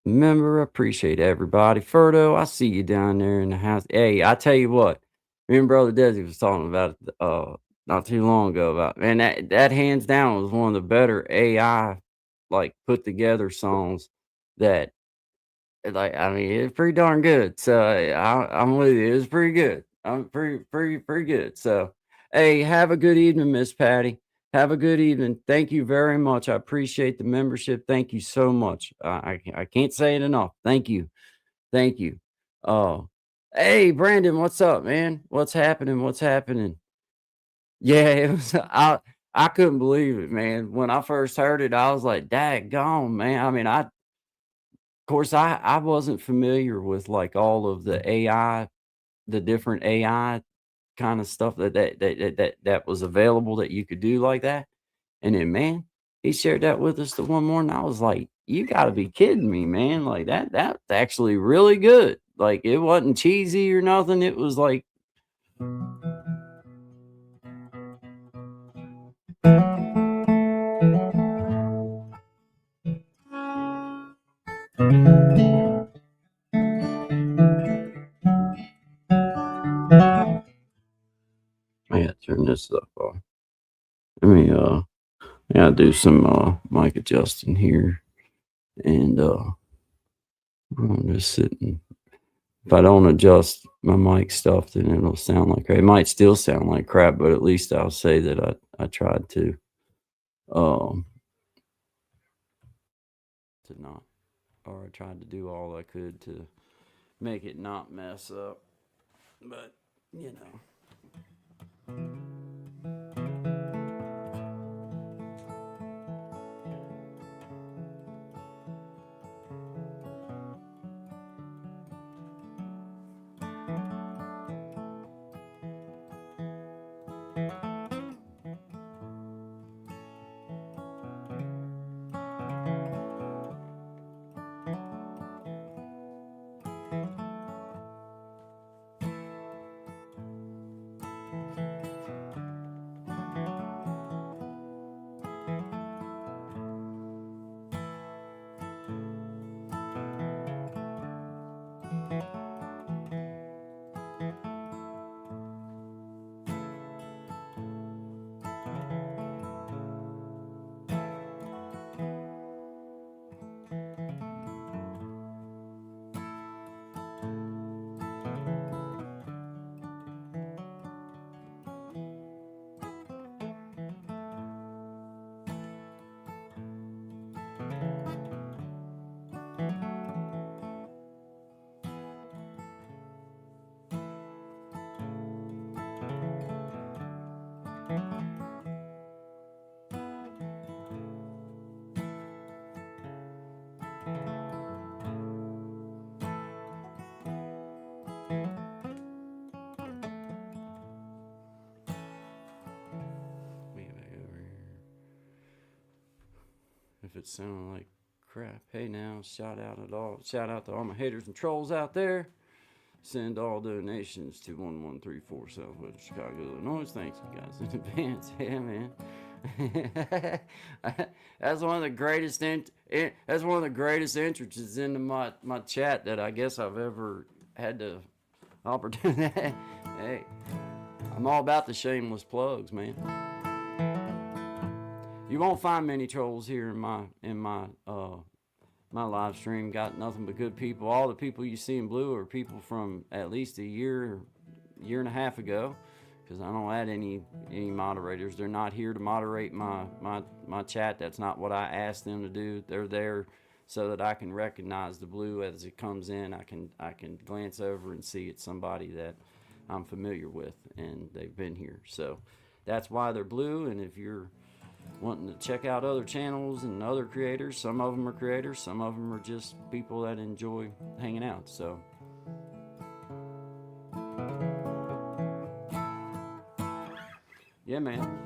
member. Appreciate everybody. Ferdo, I see you down there in the house. Hey, I tell you what, me and brother Desi was talking about it not too long ago about, man, that hands down was one of the better AI like put together songs that, like, I mean, it's pretty darn good. So I'm with you. It's pretty good. I'm pretty good. So, hey, have a good evening, Miss Patty. Have a good evening. Thank you very much. I appreciate the membership. Thank you so much. I can't say it enough. Thank you. Thank you. Hey, Brandon, what's up, man? What's happening? What's happening? Yeah, it was. I couldn't believe it, man. When I first heard it, I was like, "Daggone, man!" I mean, of course, I wasn't familiar with like all of the AI, the different AI kind of stuff that was available that you could do like that. And then, man, he shared that with us the one morning. I was like, "You got to be kidding me, man! Like that's actually really good. Like it wasn't cheesy or nothing. It was like." this up. Let me yeah, do some mic adjusting here, and I'm just sitting. If I don't adjust my mic stuff, then it'll sound like crap. It might still sound like crap, but at least I'll say that I tried to not, or I tried to do all I could to make it not mess up. But you know. If it sounded like crap, hey now, shout out to all my haters and trolls out there. Send all donations to 1134 Southwest Chicago, Illinois. Thanks you guys in advance. Yeah, man. That's one of the greatest entrances into my chat that I guess I've ever had the opportunity. Hey, I'm all about the shameless plugs, man. You won't find many trolls here in my my live stream. Got nothing but good people. All the people you see in blue are people from at least a year and a half ago, because I don't add any moderators. They're not here to moderate my chat. That's not what I asked them to do. They're there so that I can recognize the blue as it comes in. I can glance over and see it's somebody that I'm familiar with and they've been here. So that's why they're blue. And if you're wanting to check out other channels and other creators, some of them are creators, some of them are just people that enjoy hanging out. So yeah, man.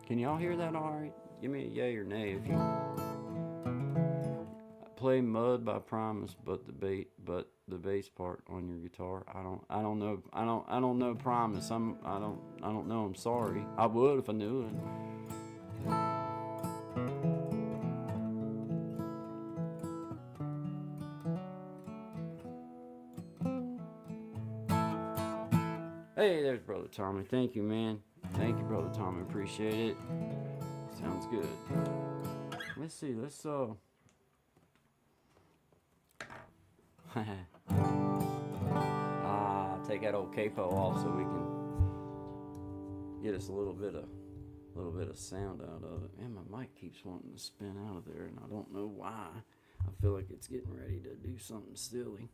Can y'all hear that all right? Give me a yay or nay if you play Mud by Primus, but the bass part on your guitar. I don't know Primus. I don't know. I'm sorry. I would if I knew it. Hey, there's Brother Tommy. Thank you, man. Thank you, Brother Tommy. Appreciate it. Sounds good. Let's see. Let's take that old capo off so we can get us a little bit of sound out of it. Man, my mic keeps wanting to spin out of there, and I don't know why. I feel like it's getting ready to do something silly.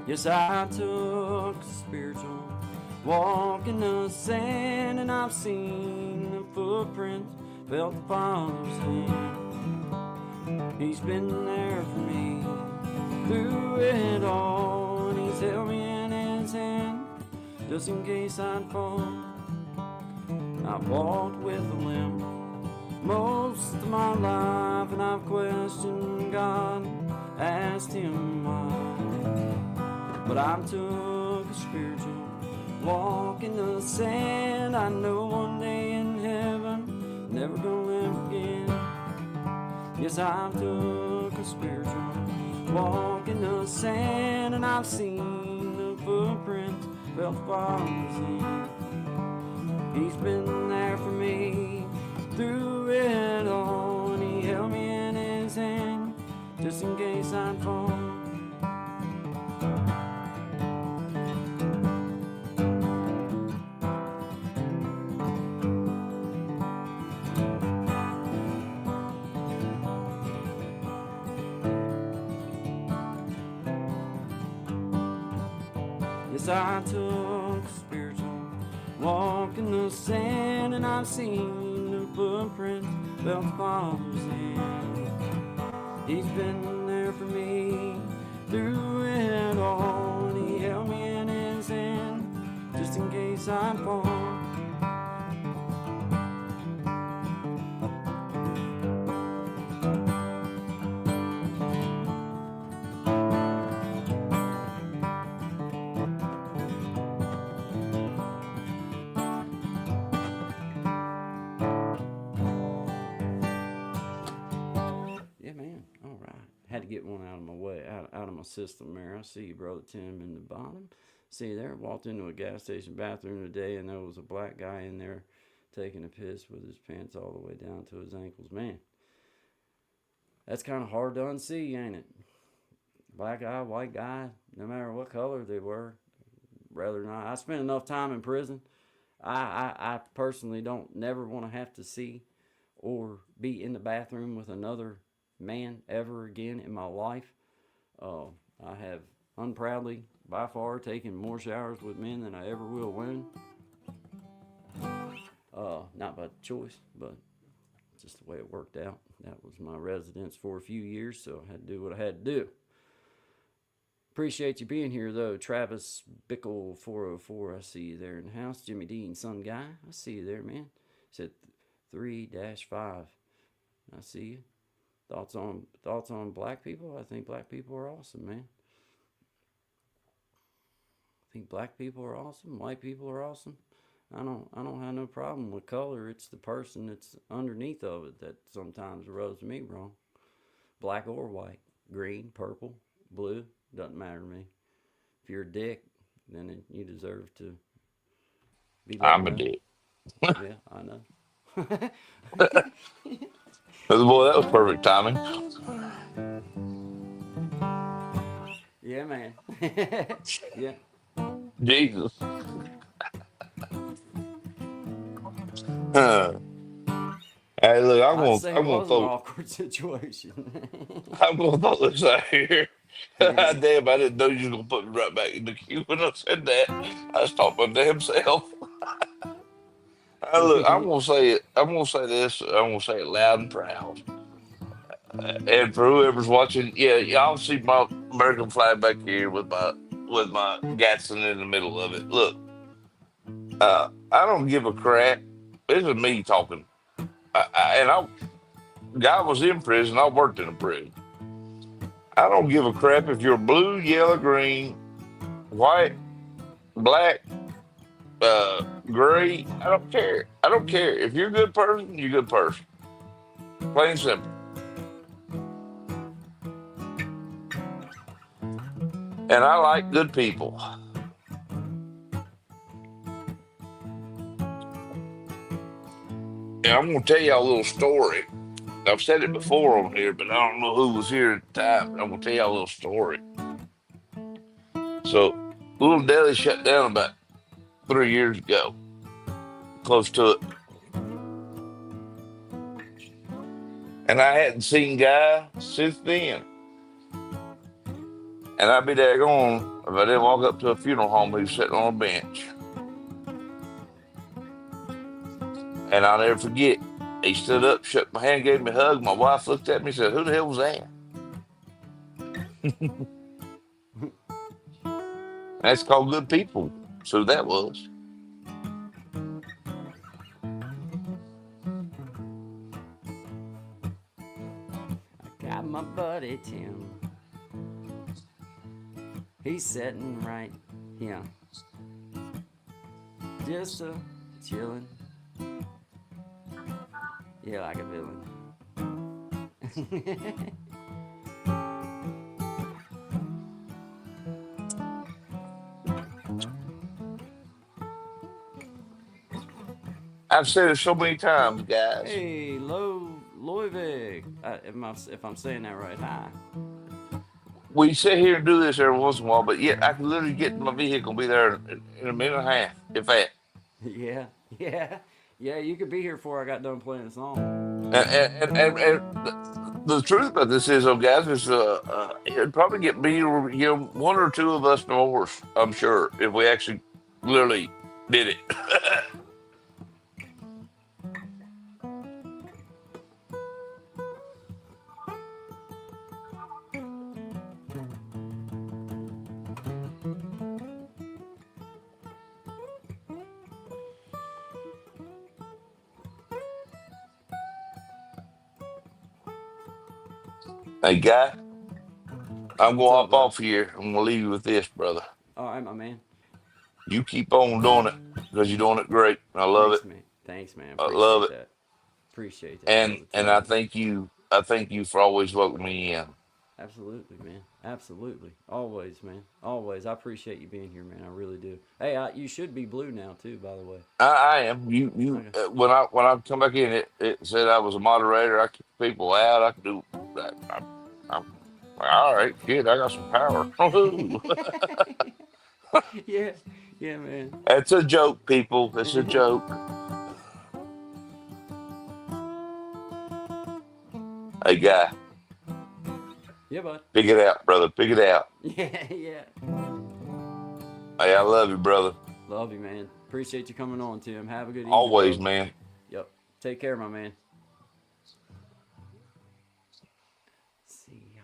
Yes, I took a spiritual walk in the sand, and I've seen the footprints, felt the Father's hand. He's been there for me through it all, and he's held me in his hand just in case I'd fall. I've walked with a limp, most of my life, and I've questioned God, asked Him why. But I took a spiritual walk in the sand. I know one day in heaven, never gonna live again. Yes, I took a spiritual walk in the sand, and I've seen the footprints, felt the Father's hand. He's been there for me through it all, and He held me in His hand just in case I'd fall. Yes, I took a spiritual walk in the sand, and I've seen the footprints, felt the Father's hand. He's been there for me through it all, and He held me in His hand just in case I'd fall. Yeah, man. All right. Had to get one out of my way, out of my system there. I see you, Brother Tim, in the bottom. See you there. Walked into a gas station bathroom today, and there was a black guy in there taking a piss with his pants all the way down to his ankles. Man, that's kind of hard to unsee, ain't it? Black guy, white guy, no matter what color they were, rather not. I spent enough time in prison. I personally don't never want to have to see or be in the bathroom with another man ever again in my life. I have unproudly, by far, taken more showers with men than I ever will women. Not by choice, but just the way it worked out. That was my residence for a few years, so I had to do what I had to do. Appreciate you being here, though. Travis Bickle 404, I see you there in the house. Jimmy Dean, Sun Guy, I see you there, man. Said 3-5. I see you. Thoughts on black people? I think black people are awesome, man. I think black people are awesome. White people are awesome. I don't have no problem with color. It's the person that's underneath of it that sometimes rubs me wrong. Black or white, green, purple, blue, doesn't matter to me. If you're a dick, then you deserve to be let I'm a go. dick. Yeah, I know. Boy, that was perfect timing. Yeah, man. Yeah. Jesus. Huh. Hey, look, I'd say it I'm gonna was an throw, awkward situation. I'm gonna throw this out here. Yeah. Damn, I didn't know you was gonna put me right back in the queue when I said that. I was talking my damn self. Look, I'm gonna say it. I'm gonna say this. I'm gonna say it loud and proud. And for whoever's watching, yeah, y'all see my American flag back here with my Gadsden in the middle of it. Look, I don't give a crap. This is me talking. God was in prison. I worked in a prison. I don't give a crap if you're blue, yellow, green, white, black, gray. I don't care. I don't care. If you're a good person, you're a good person. Plain and simple. And I like good people. And I'm going to tell y'all a little story. I've said it before on here, but I don't know who was here at the time. But I'm going to tell y'all a little story. So, Little Deli shut down about 3 years ago, close to it. And I hadn't seen Guy since then. And I'd be there going, if I didn't walk up to a funeral home, he was sitting on a bench. And I'll never forget, he stood up, shook my hand, gave me a hug. My wife looked at me and said, "Who the hell was that?" That's called good people. So that was. buddy Tim. He's sitting right here. Just chilling. Yeah, like a villain. I've said it so many times, guys. Hey, Loivig. If I'm saying that right, hi. We sit here and do this every once in a while, but yet I can literally get in my vehicle and be there in a minute and a half, if that. Yeah, yeah, yeah. You could be here before I got done playing the song. And the truth about this is, oh, guys, is it'd probably get me, one or two of us more, I'm sure, if we actually literally did it. Hey, guy, I'm gonna What's up, hop bud? off here. I'm gonna leave you with this, brother. All right, my man. You keep on doing it because you're doing it great. I love it. Thanks, man. Thanks, man. I love Appreciate it. that. Appreciate that, brother. And Too, I man. thank you. I thank you for always welcoming me in. Absolutely, man. Absolutely. Always, man. Always. I appreciate you being here, man. I really do. Hey, you should be blue now too, by the way. I am. You. Okay. When I come back in, it said I was a moderator. I keep people out. I can do that. I'm like, all right, kid. I got some power. Yeah. Yeah, man. It's a joke, people. It's a joke. Hey, guy, Yeah, bud. pick it out, brother. Pick it out. Yeah, yeah. Hey, I love you, brother. Love you, man. Appreciate you coming on, Tim. Have a good evening. Always, bro. man. Yep. Take care, my man. Let's see. Yeah,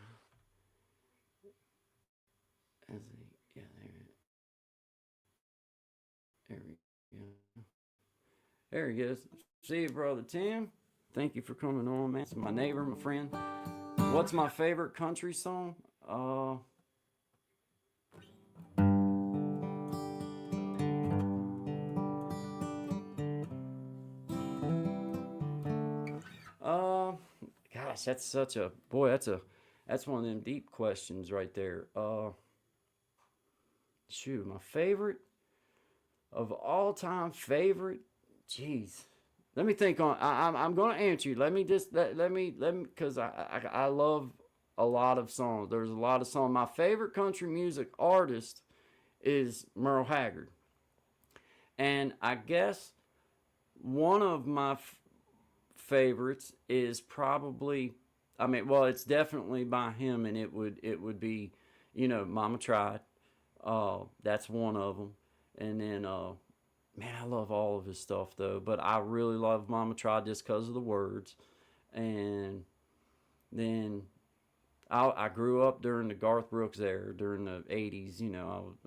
there we go. There he goes. See you, brother Tim. Thank you for coming on, man. It's my neighbor, my friend. What's my favorite country song? Gosh, that's such a boy. That's one of them deep questions right there. Shoot, my favorite of all time favorite. Jeez, let me think on. I'm gonna answer you. Let me because I love a lot of songs. There's a lot of songs. My favorite country music artist is Merle Haggard, and I guess one of my favorites is probably. I mean, well, it's definitely by him, and it would be, Mama Tried. That's one of them, and then man, I love all of his stuff though, but I really love Mama Tried just because of the words. And then I grew up during the Garth Brooks era, during the 80s.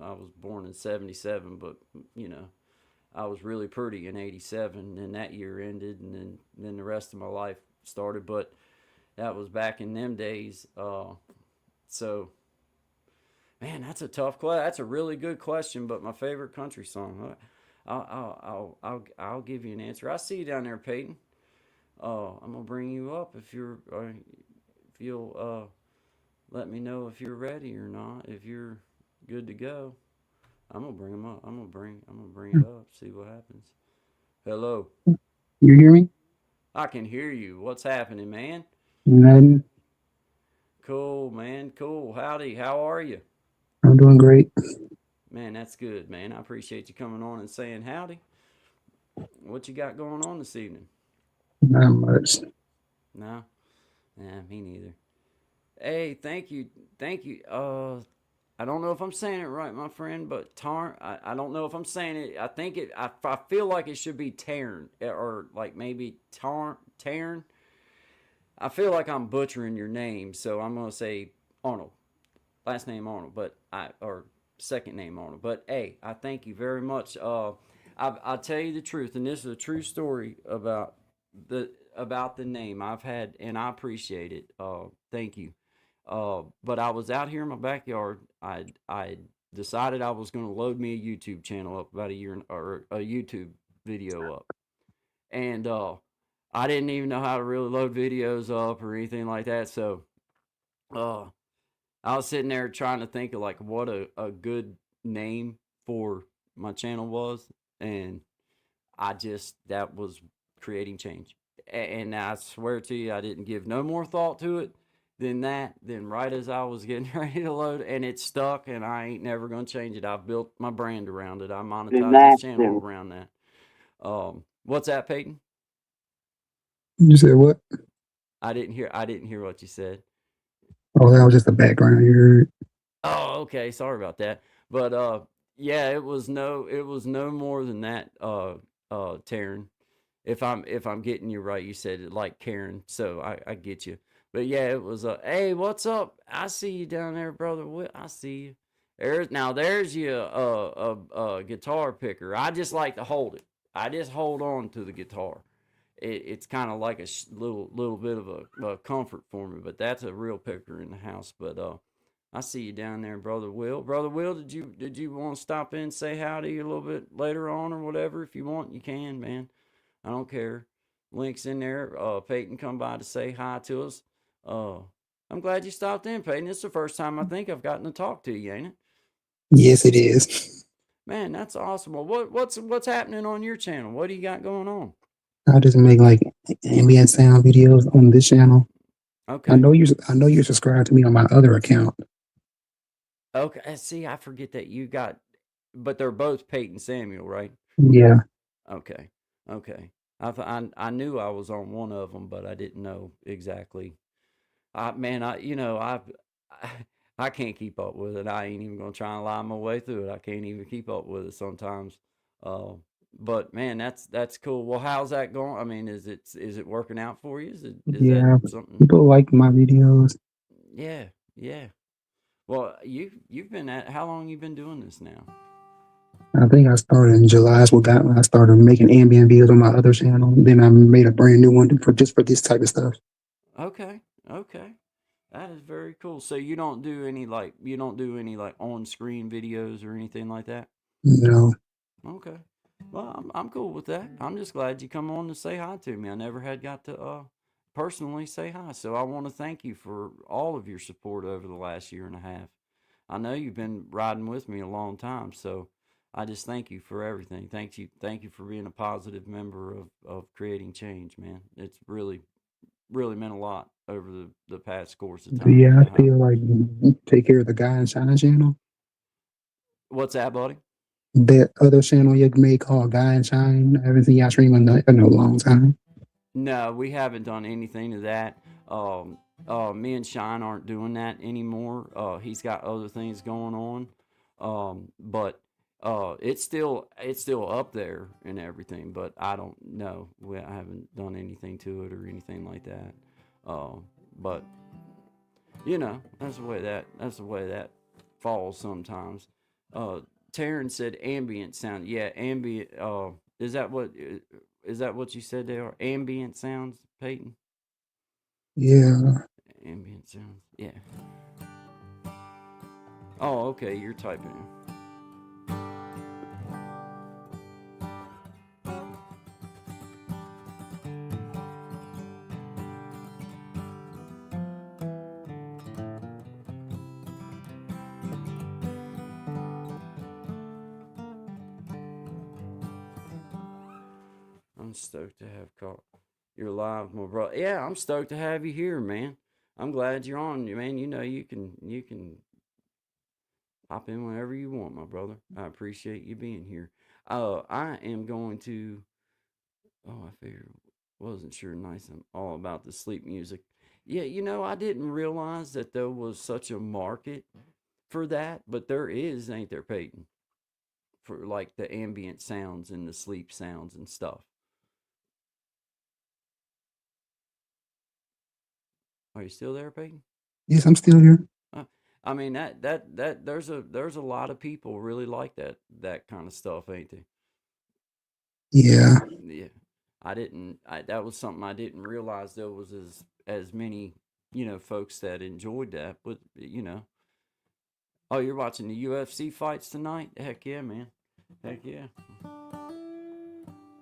I was born in 77, but, I was really pretty in 87, and that year ended, and then the rest of my life started. But that was back in them days. So, man, that's a tough question. That's a really good question, but my favorite country song. I'll give you an answer. I see you down there, Peyton. I'm gonna bring you up if you'll let me know if you're ready or not. If you're good to go, I'm gonna bring him up. I'm gonna bring it up. See what happens. Hello. You hear me? I can hear you. What's happening, man? Nothing. Cool, man. Cool. Howdy. How are you? I'm doing great. Man, that's good, man. I appreciate you coming on and saying howdy. What you got going on this evening? Not much. No? Nah, me neither. Hey, thank you. I don't know if I'm saying it right, my friend, but I don't know if I'm saying it. I think I feel like it should be Tarn, or like maybe Tarn. I feel like I'm butchering your name, so I'm going to say Arnold. Last name Arnold, or second name Arnold. But hey, I thank you very much. I'll tell you the truth, and this is a true story about the name I've had, and I appreciate it. Thank you. But I was out here in my backyard. I decided I was going to load me a YouTube channel up about a year or a YouTube video up, and I didn't even know how to really load videos up or anything like that. So uh, I was sitting there trying to think of like what a good name for my channel was, and that was creating change. And I swear to you, I didn't give no more thought to it than that. Then right as I was getting ready to load, and it stuck, and I ain't never gonna change it. I've built my brand around it. I monetize this channel around that. What's that, Peyton? You said what? I didn't hear what you said. Oh, that was just the background you heard. Oh, okay. Sorry about that. But yeah, it was no more than that, Taryn. If I'm getting you right, you said it like Karen, so I get you. But yeah, it was hey, what's up? I see you down there, brother. I see you. There's you a guitar picker. I just like to hold it. I just hold on to the guitar. It's kind of like a little bit of a comfort for me. But that's a real picker in the house. But I see you down there, brother Will. Brother Will, did you want to stop in and say howdy a little bit later on or whatever? If you want, you can, man. I don't care. Links in there. Peyton come by to say hi to us. Uh, I'm glad you stopped in, Peyton. It's the first time I think I've gotten to talk to you, ain't it? Yes, it is. Man, that's awesome. Well, what's happening on your channel? What do you got going on? I just make like ambient sound videos on this channel. Okay. I know you're subscribed to me on my other account. Okay. See, I forget that you got, but they're both Peyton Samuel, right? Yeah. Okay. Okay. I knew I was on one of them, but I didn't know exactly. I can't keep up with it. I ain't even gonna try and lie my way through it. I can't even keep up with it sometimes. Uh, but man, that's cool. Well, how's that going? I mean, is it working out for you? Is Yeah. that something? People like my videos. Yeah, yeah. Well, you've been at how long you been doing this now? I think I started in July. That's what got when I started making ambient videos on my other channel. Then I made a brand new one for this type of stuff. Okay, okay. That is very cool. So you don't do any like on screen videos or anything like that? No. Okay. Well, I'm cool with that. I'm just glad you come on to say hi to me. I never had got to personally say hi. So I want to thank you for all of your support over the last year and a half. I know you've been riding with me a long time, so I just thank you for everything. Thank you for being a positive member of creating change, man. It's really meant a lot over the past course of time. Yeah, I feel like take care of the Guy in China channel. What's that, buddy? That other channel you made called Guy in China. I haven't seen y'all stream in a long time. No, we haven't done anything to that. Me and Shine aren't doing that anymore. He's got other things going on. But it's still up there and everything. But I don't know. I haven't done anything to it or anything like that. But that's the way that falls sometimes. Taryn said ambient sound. Yeah, ambient. Is that what you said they are? Ambient sounds, Peyton? Yeah. Ambient sounds. Yeah. Oh, okay. You're typing in. I'm stoked to have caught you're live, my brother. Yeah, I'm stoked to have you here, man. I'm glad you're on, man. You can hop in whenever you want, my brother. I appreciate you being here. I am going to. Oh, I figured wasn't sure nice. I'm all about the sleep music. Yeah, I didn't realize that there was such a market for that, but there is, ain't there, Peyton? For like the ambient sounds and the sleep sounds and stuff. Are you still there, Peyton? Yes, I'm still here. I mean that there's a lot of people really like that kind of stuff, ain't they? Yeah. Yeah. That was something I didn't realize there was as many folks that enjoyed that. But oh, you're watching the UFC fights tonight? Heck yeah, man. Heck yeah.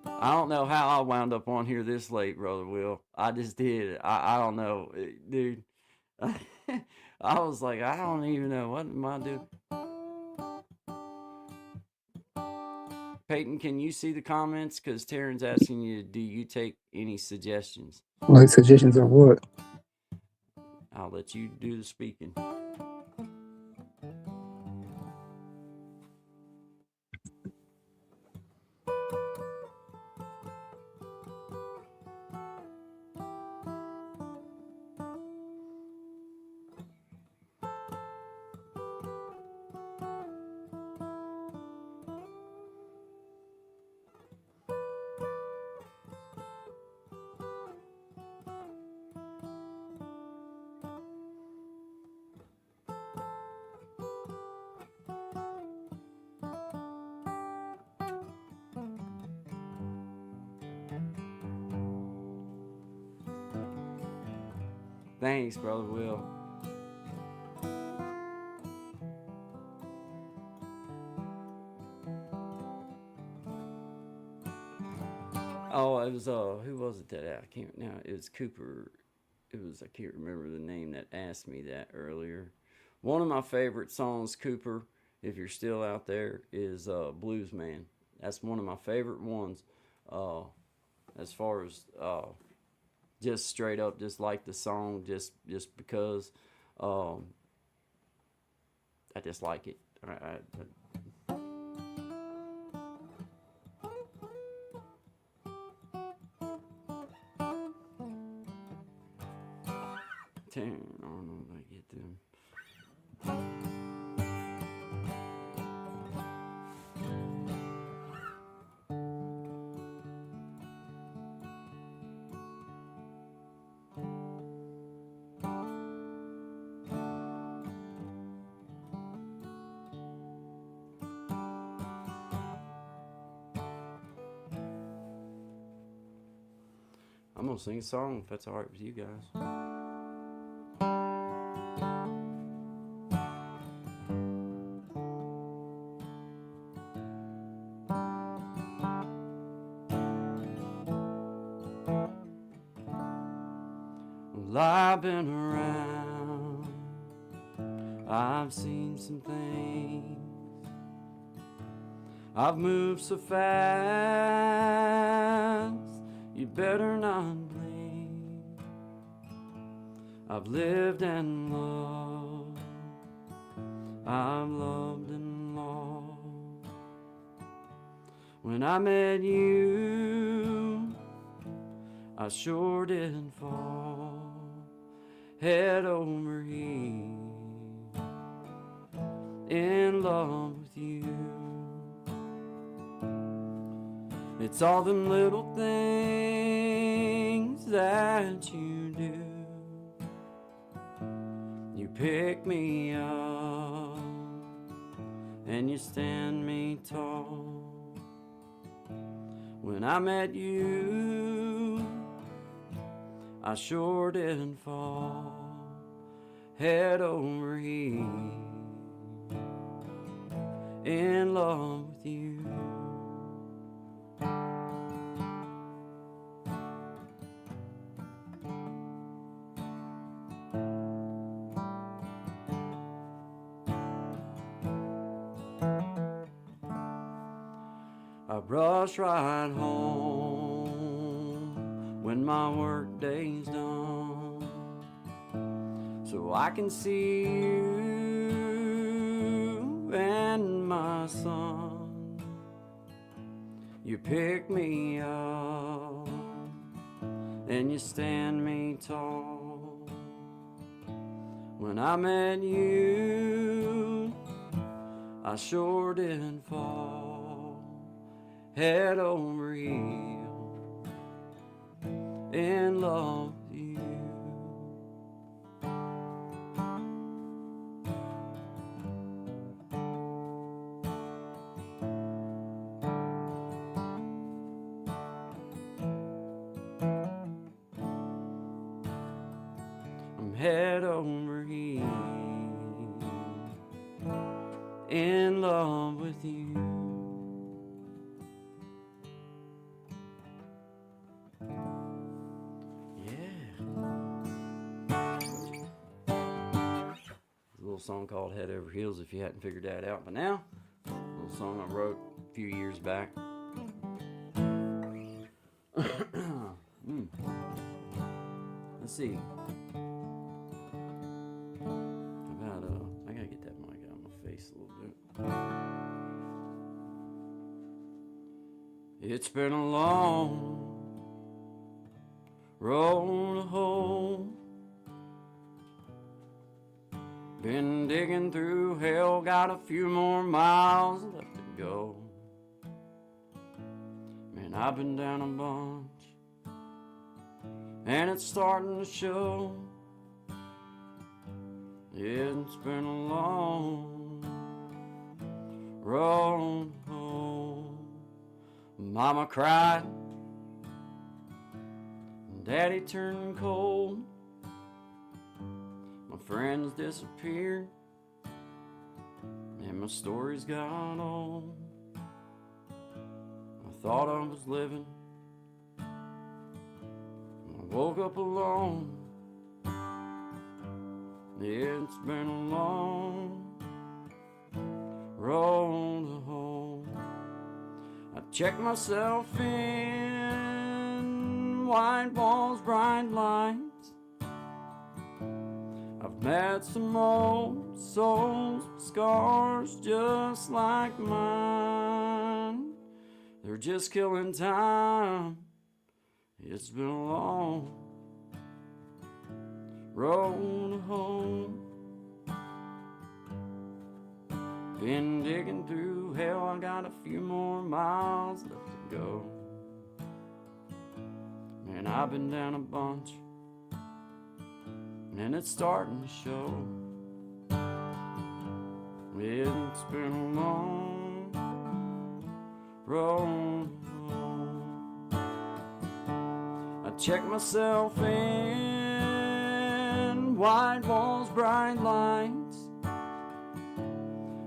I don't know how I wound up on here this late, Brother Will. I just did. I don't know, dude. I was like, I don't even know. What am I doing? Peyton, can you see the comments? Because Taryn's asking you, do you take any suggestions? Like suggestions of what? I'll let you do the speaking. Thanks, Brother Will. Oh, it was who was it that I can't now? It was Cooper. I can't remember the name that asked me that earlier. One of my favorite songs, Cooper, if you're still out there, is Blues Man. That's one of my favorite ones. As far as just straight up, just like the song, just because I just like it. I don't know if I get them. I'm gonna sing a song if that's all right with you guys. Well, I've been around, I've seen some things, I've moved so fast, you better not blink. I've lived and loved, I've loved and lost. When I met you, I sure did fall head over heels in love with you. It's all them little things that you do. You pick me up and you stand me tall. When I met you, I sure did fall head over heels in love with you. I rush right home when my work day's done, so I can see you and my son. You pick me up and you stand me tall. When I met you, I sure did fall head over heels in love with you. I'm I'm head over heels in love with you. Yeah. There's a little song called Head Over Heels if you hadn't figured that out by now. A little song I wrote a few years back. Let's see. I gotta get that mic out of my face a little bit. It's been a long road home. Been digging through hell, got a few more miles left to go. Man, I've been down a bunch, and it's starting to show. It's been a long road home. Mama cried, Daddy turned cold. My friends disappeared, and my stories got old. I thought I was living, I woke up alone. It's been a long road home. I checked myself in, white walls, bright lights. I've met some old souls with scars just like mine. They're just killing time. It's been a long road home. Been digging through hell, I got a few more miles left to go. Man, I've been down a bunch, and it's starting to show. It's been a long road home. I checked myself in, white walls, bright lights.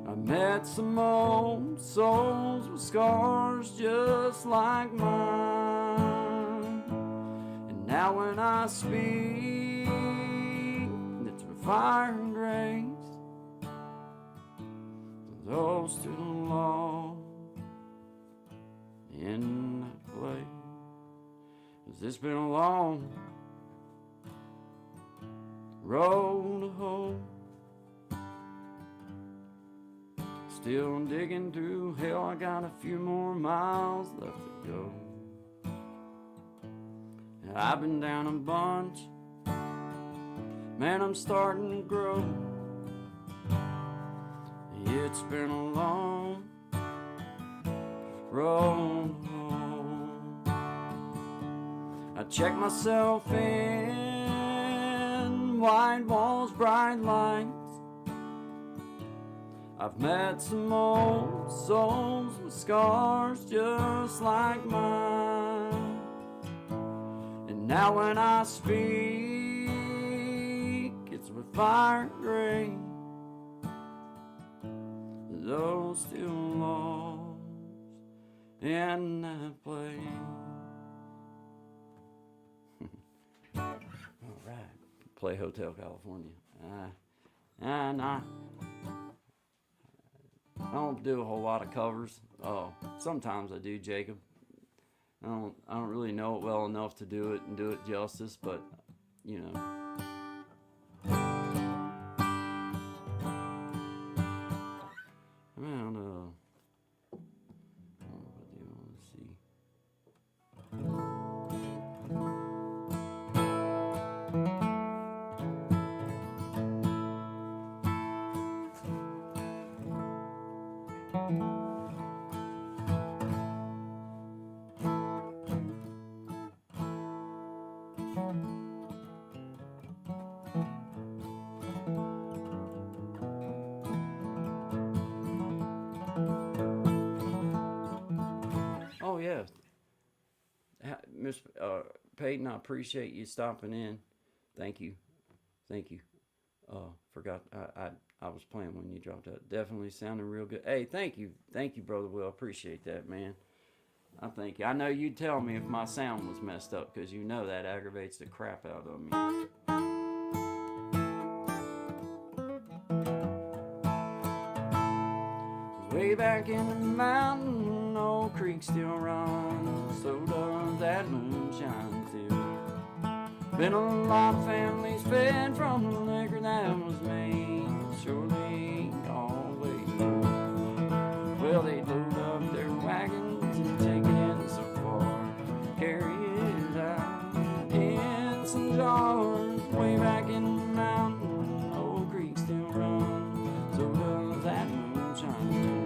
I met some old souls with scars just like mine. And now when I speak, it's with fire and grace. To those still lost in that place. 'Cause it's been a long road home. Still digging through hell, I got a few more miles left to go. And I've been down a bunch, man, I'm starting to grow. It's been a long road home. I checked myself in, white walls, bright lights. I've met some old souls with scars just like mine. And now when I speak, it's with fire and grace. Those still lost in that place. All right, play Hotel California. And I don't do a whole lot of covers. Oh, sometimes I do, Jacob. I don't really know it well enough to do it and do it justice, but you know. What do you want to see? Oh yeah, Miss Peyton, I appreciate you stopping in. Thank you. Thank you. Forgot I was playing when you dropped out. Definitely sounding real good. Hey, thank you, brother Will. Appreciate that, man. I thank you. I know you'd tell me if my sound was messed up because you know that aggravates the crap out of me. Way back in the mountain, old creek still runs. So does that moonshine too. Been a lot of families fed from the liquor that was made. Surely always. Well, they load up their wagons and take it in so far. Carry it out in some jars. Way back in the mountain, old creek still runs. So does that moonshine.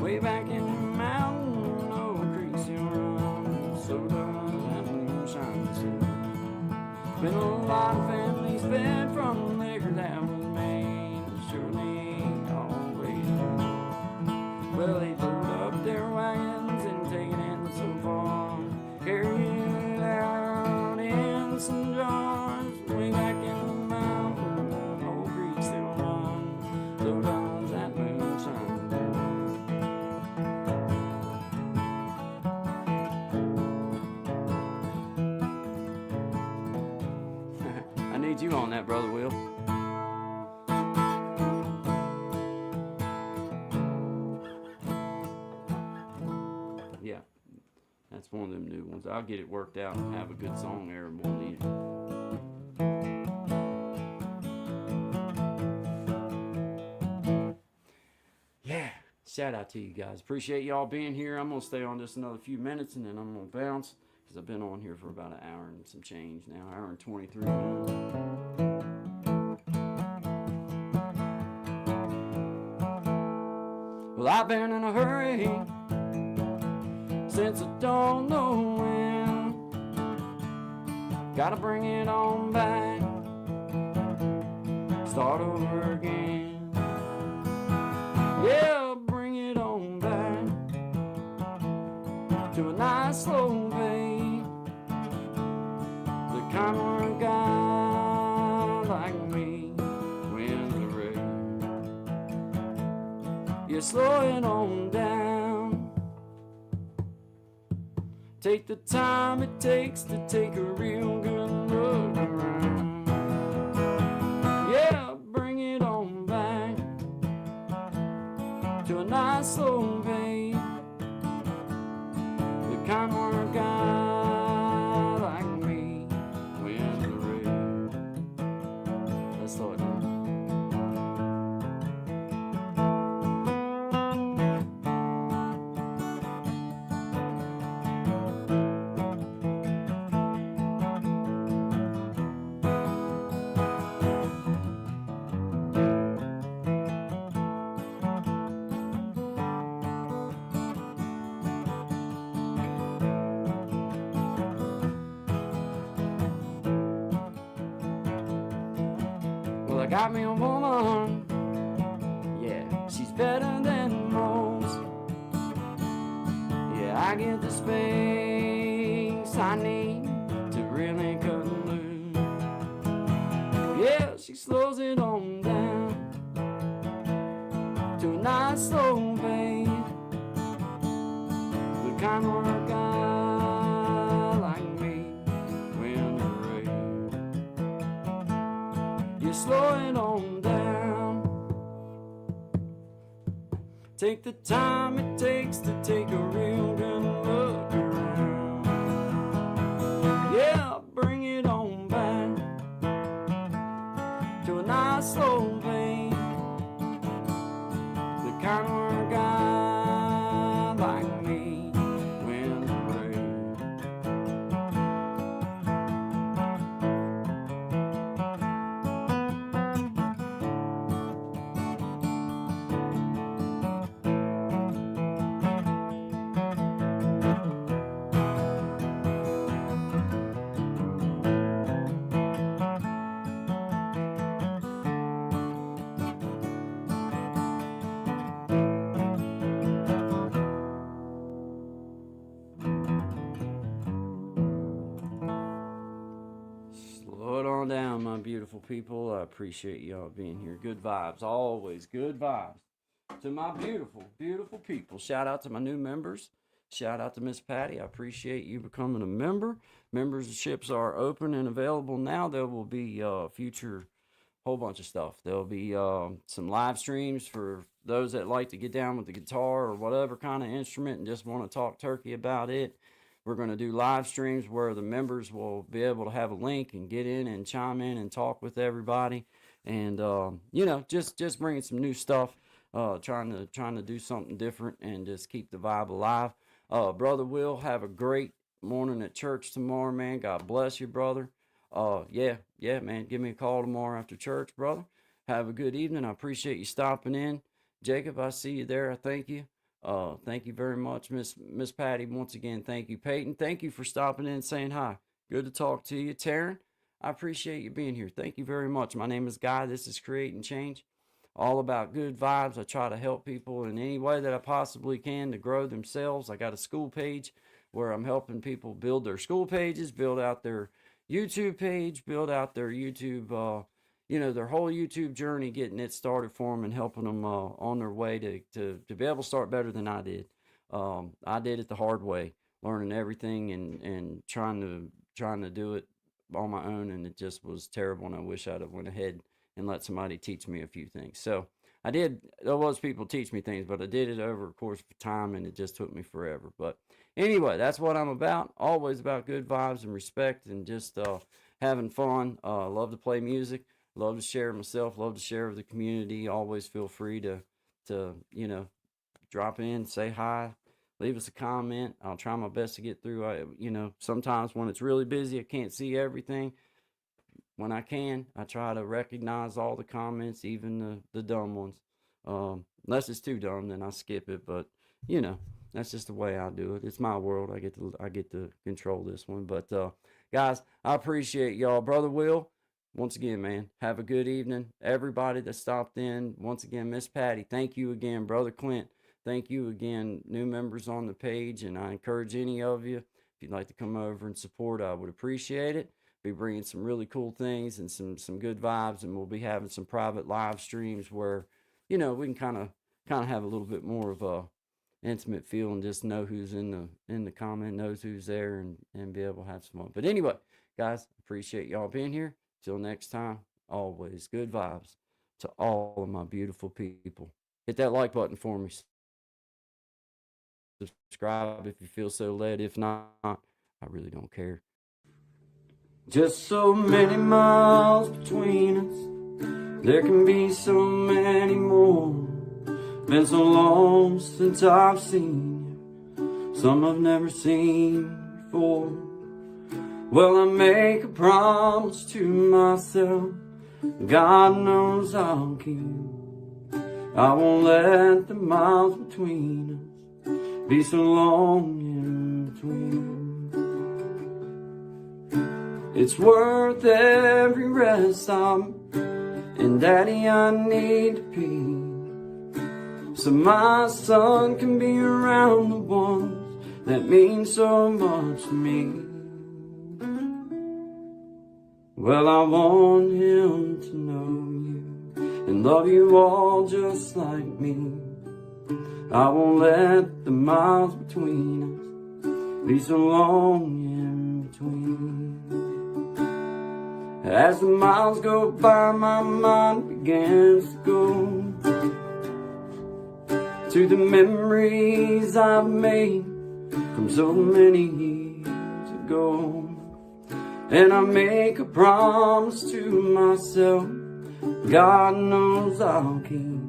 Way back in the mountain, old creek still runs. So does that moonshine too. Been a lot of families fed from the liquor that was made. Surely always do. Well, they load up their wagons and take it in so far. Carry it out in some jars. Way back in the mountain, old creek still runs. So does that moonshine. I need you on that, brother Will. Yeah, that's one of them new ones. I'll get it worked out and have a good song there and we'll need it. Yeah, shout out to you guys. Appreciate y'all being here. I'm going to stay on just another few minutes and then I'm going to bounce because I've been on here for about an hour and some change now, hour and 23 minutes. Well, I've been in a hurry since I don't know when. Gotta bring it on back, start over again. Yeah, bring it on back to a nice slow fade. The kind where a guy like me wins the race. You slow it on down. Take the time it takes to take a real good look around. Yeah, bring it on back to a nice slow fade. The kind where a guy like me wins the race. Let's slow it down. Well, I got me a woman, yeah, she's better than most. Yeah, I get the space I need to really cut loose. Yeah, she slows it on down to a nice slow fade. The kind where a guy like me wins the race. You slow it on down. Take the time it takes to take a real good look around. Yeah, bring it on back to a nice slow fade. The kind where a guy like me wins the beautiful people. I appreciate y'all being here. Good vibes, always good vibes. To my beautiful, beautiful people. Shout out to my new members. Shout out to Miss Patty. I appreciate you becoming a member. Memberships are open and available now. There will be future whole bunch of stuff. There'll be some live streams for those that like to get down with the guitar or whatever kind of instrument and just want to talk turkey about it. We're going to do live streams where the members will be able to have a link and get in and chime in and talk with everybody. And, you know, just bringing some new stuff, trying to do something different and just keep the vibe alive. Brother Will, have a great morning at church tomorrow, man. God bless you, brother. Yeah, man. Give me a call tomorrow after church, brother. Have a good evening. I appreciate you stopping in. Jacob, I see you there. I thank you. Thank you very much, Miss Patty. Once again, thank you. Peyton, thank you for stopping in and saying hi. Good to talk to you. Taryn, I appreciate you being here. Thank you very much. My name is Guy. This is Creating Change. All about good vibes. I try to help people in any way that I possibly can to grow themselves. I got a school page where I'm helping people build their school pages, build out their YouTube page, build out their YouTube, you know, their whole YouTube journey, getting it started for them and helping them on their way to be able to start better than I did. I did it the hard way, learning everything and trying to do it on my own, and it just was terrible, and I wish I'd have went ahead and let somebody teach me a few things. So I did. There was people teach me things, but I did it over a course of time, and it just took me forever. But anyway, that's what I'm about. Always about good vibes and respect and just having fun. Love to play music. Love to share myself. Love to share with the community. Always feel free to you know, drop in, say hi, leave us a comment. I'll try my best to get through. You know, sometimes when it's really busy, I can't see everything. When I can, I try to recognize all the comments, even the dumb ones. Unless it's too dumb, then I skip it. But you know, that's just the way I do it. It's my world. I get to control this one. But guys, I appreciate y'all. Brother Will, once again, man, have a good evening. Everybody that stopped in, once again, Miss Patty, thank you again. Brother Clint, thank you again. New members on the page, and I encourage any of you, if you'd like to come over and support, I would appreciate it. Be bringing some really cool things and some good vibes, and we'll be having some private live streams where, you know, we can kind of have a little bit more of a intimate feel and just know who's in the comment, knows who's there, and be able to have some fun. But anyway, guys, appreciate y'all being here. Till next time, always good vibes to all of my beautiful people. Hit that like button for me. Subscribe if you feel so led. If not, I really don't care. Just so many miles between us, there can be so many more. Been so long since I've seen you, some I've never seen before. Well, I make a promise to myself, God knows I'll keep. I won't let the miles between us be so long in between. It's worth every rest I'm in, Daddy, I need to pee, so my son can be around the ones that mean so much to me. Well, I want him to know you and love you all just like me. I won't let the miles between us be so long in between. As the miles go by, my mind begins to go to the memories I've made from so many years ago. And I make a promise to myself, God knows I'll keep.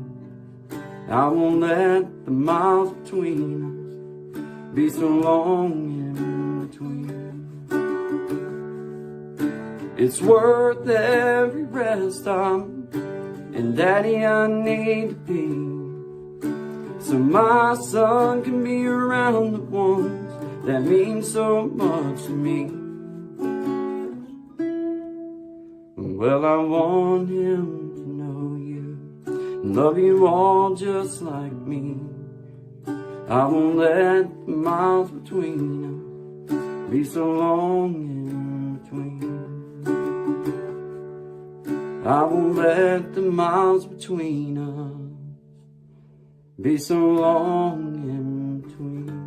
I won't let the miles between us be so long in between. It's worth every rest I'm in, Daddy, I need to be, so my son can be around the ones that mean so much to me. Well, I want him to know you and love you all just like me. I won't let the miles between us be so long in between. I won't let the miles between us be so long in between.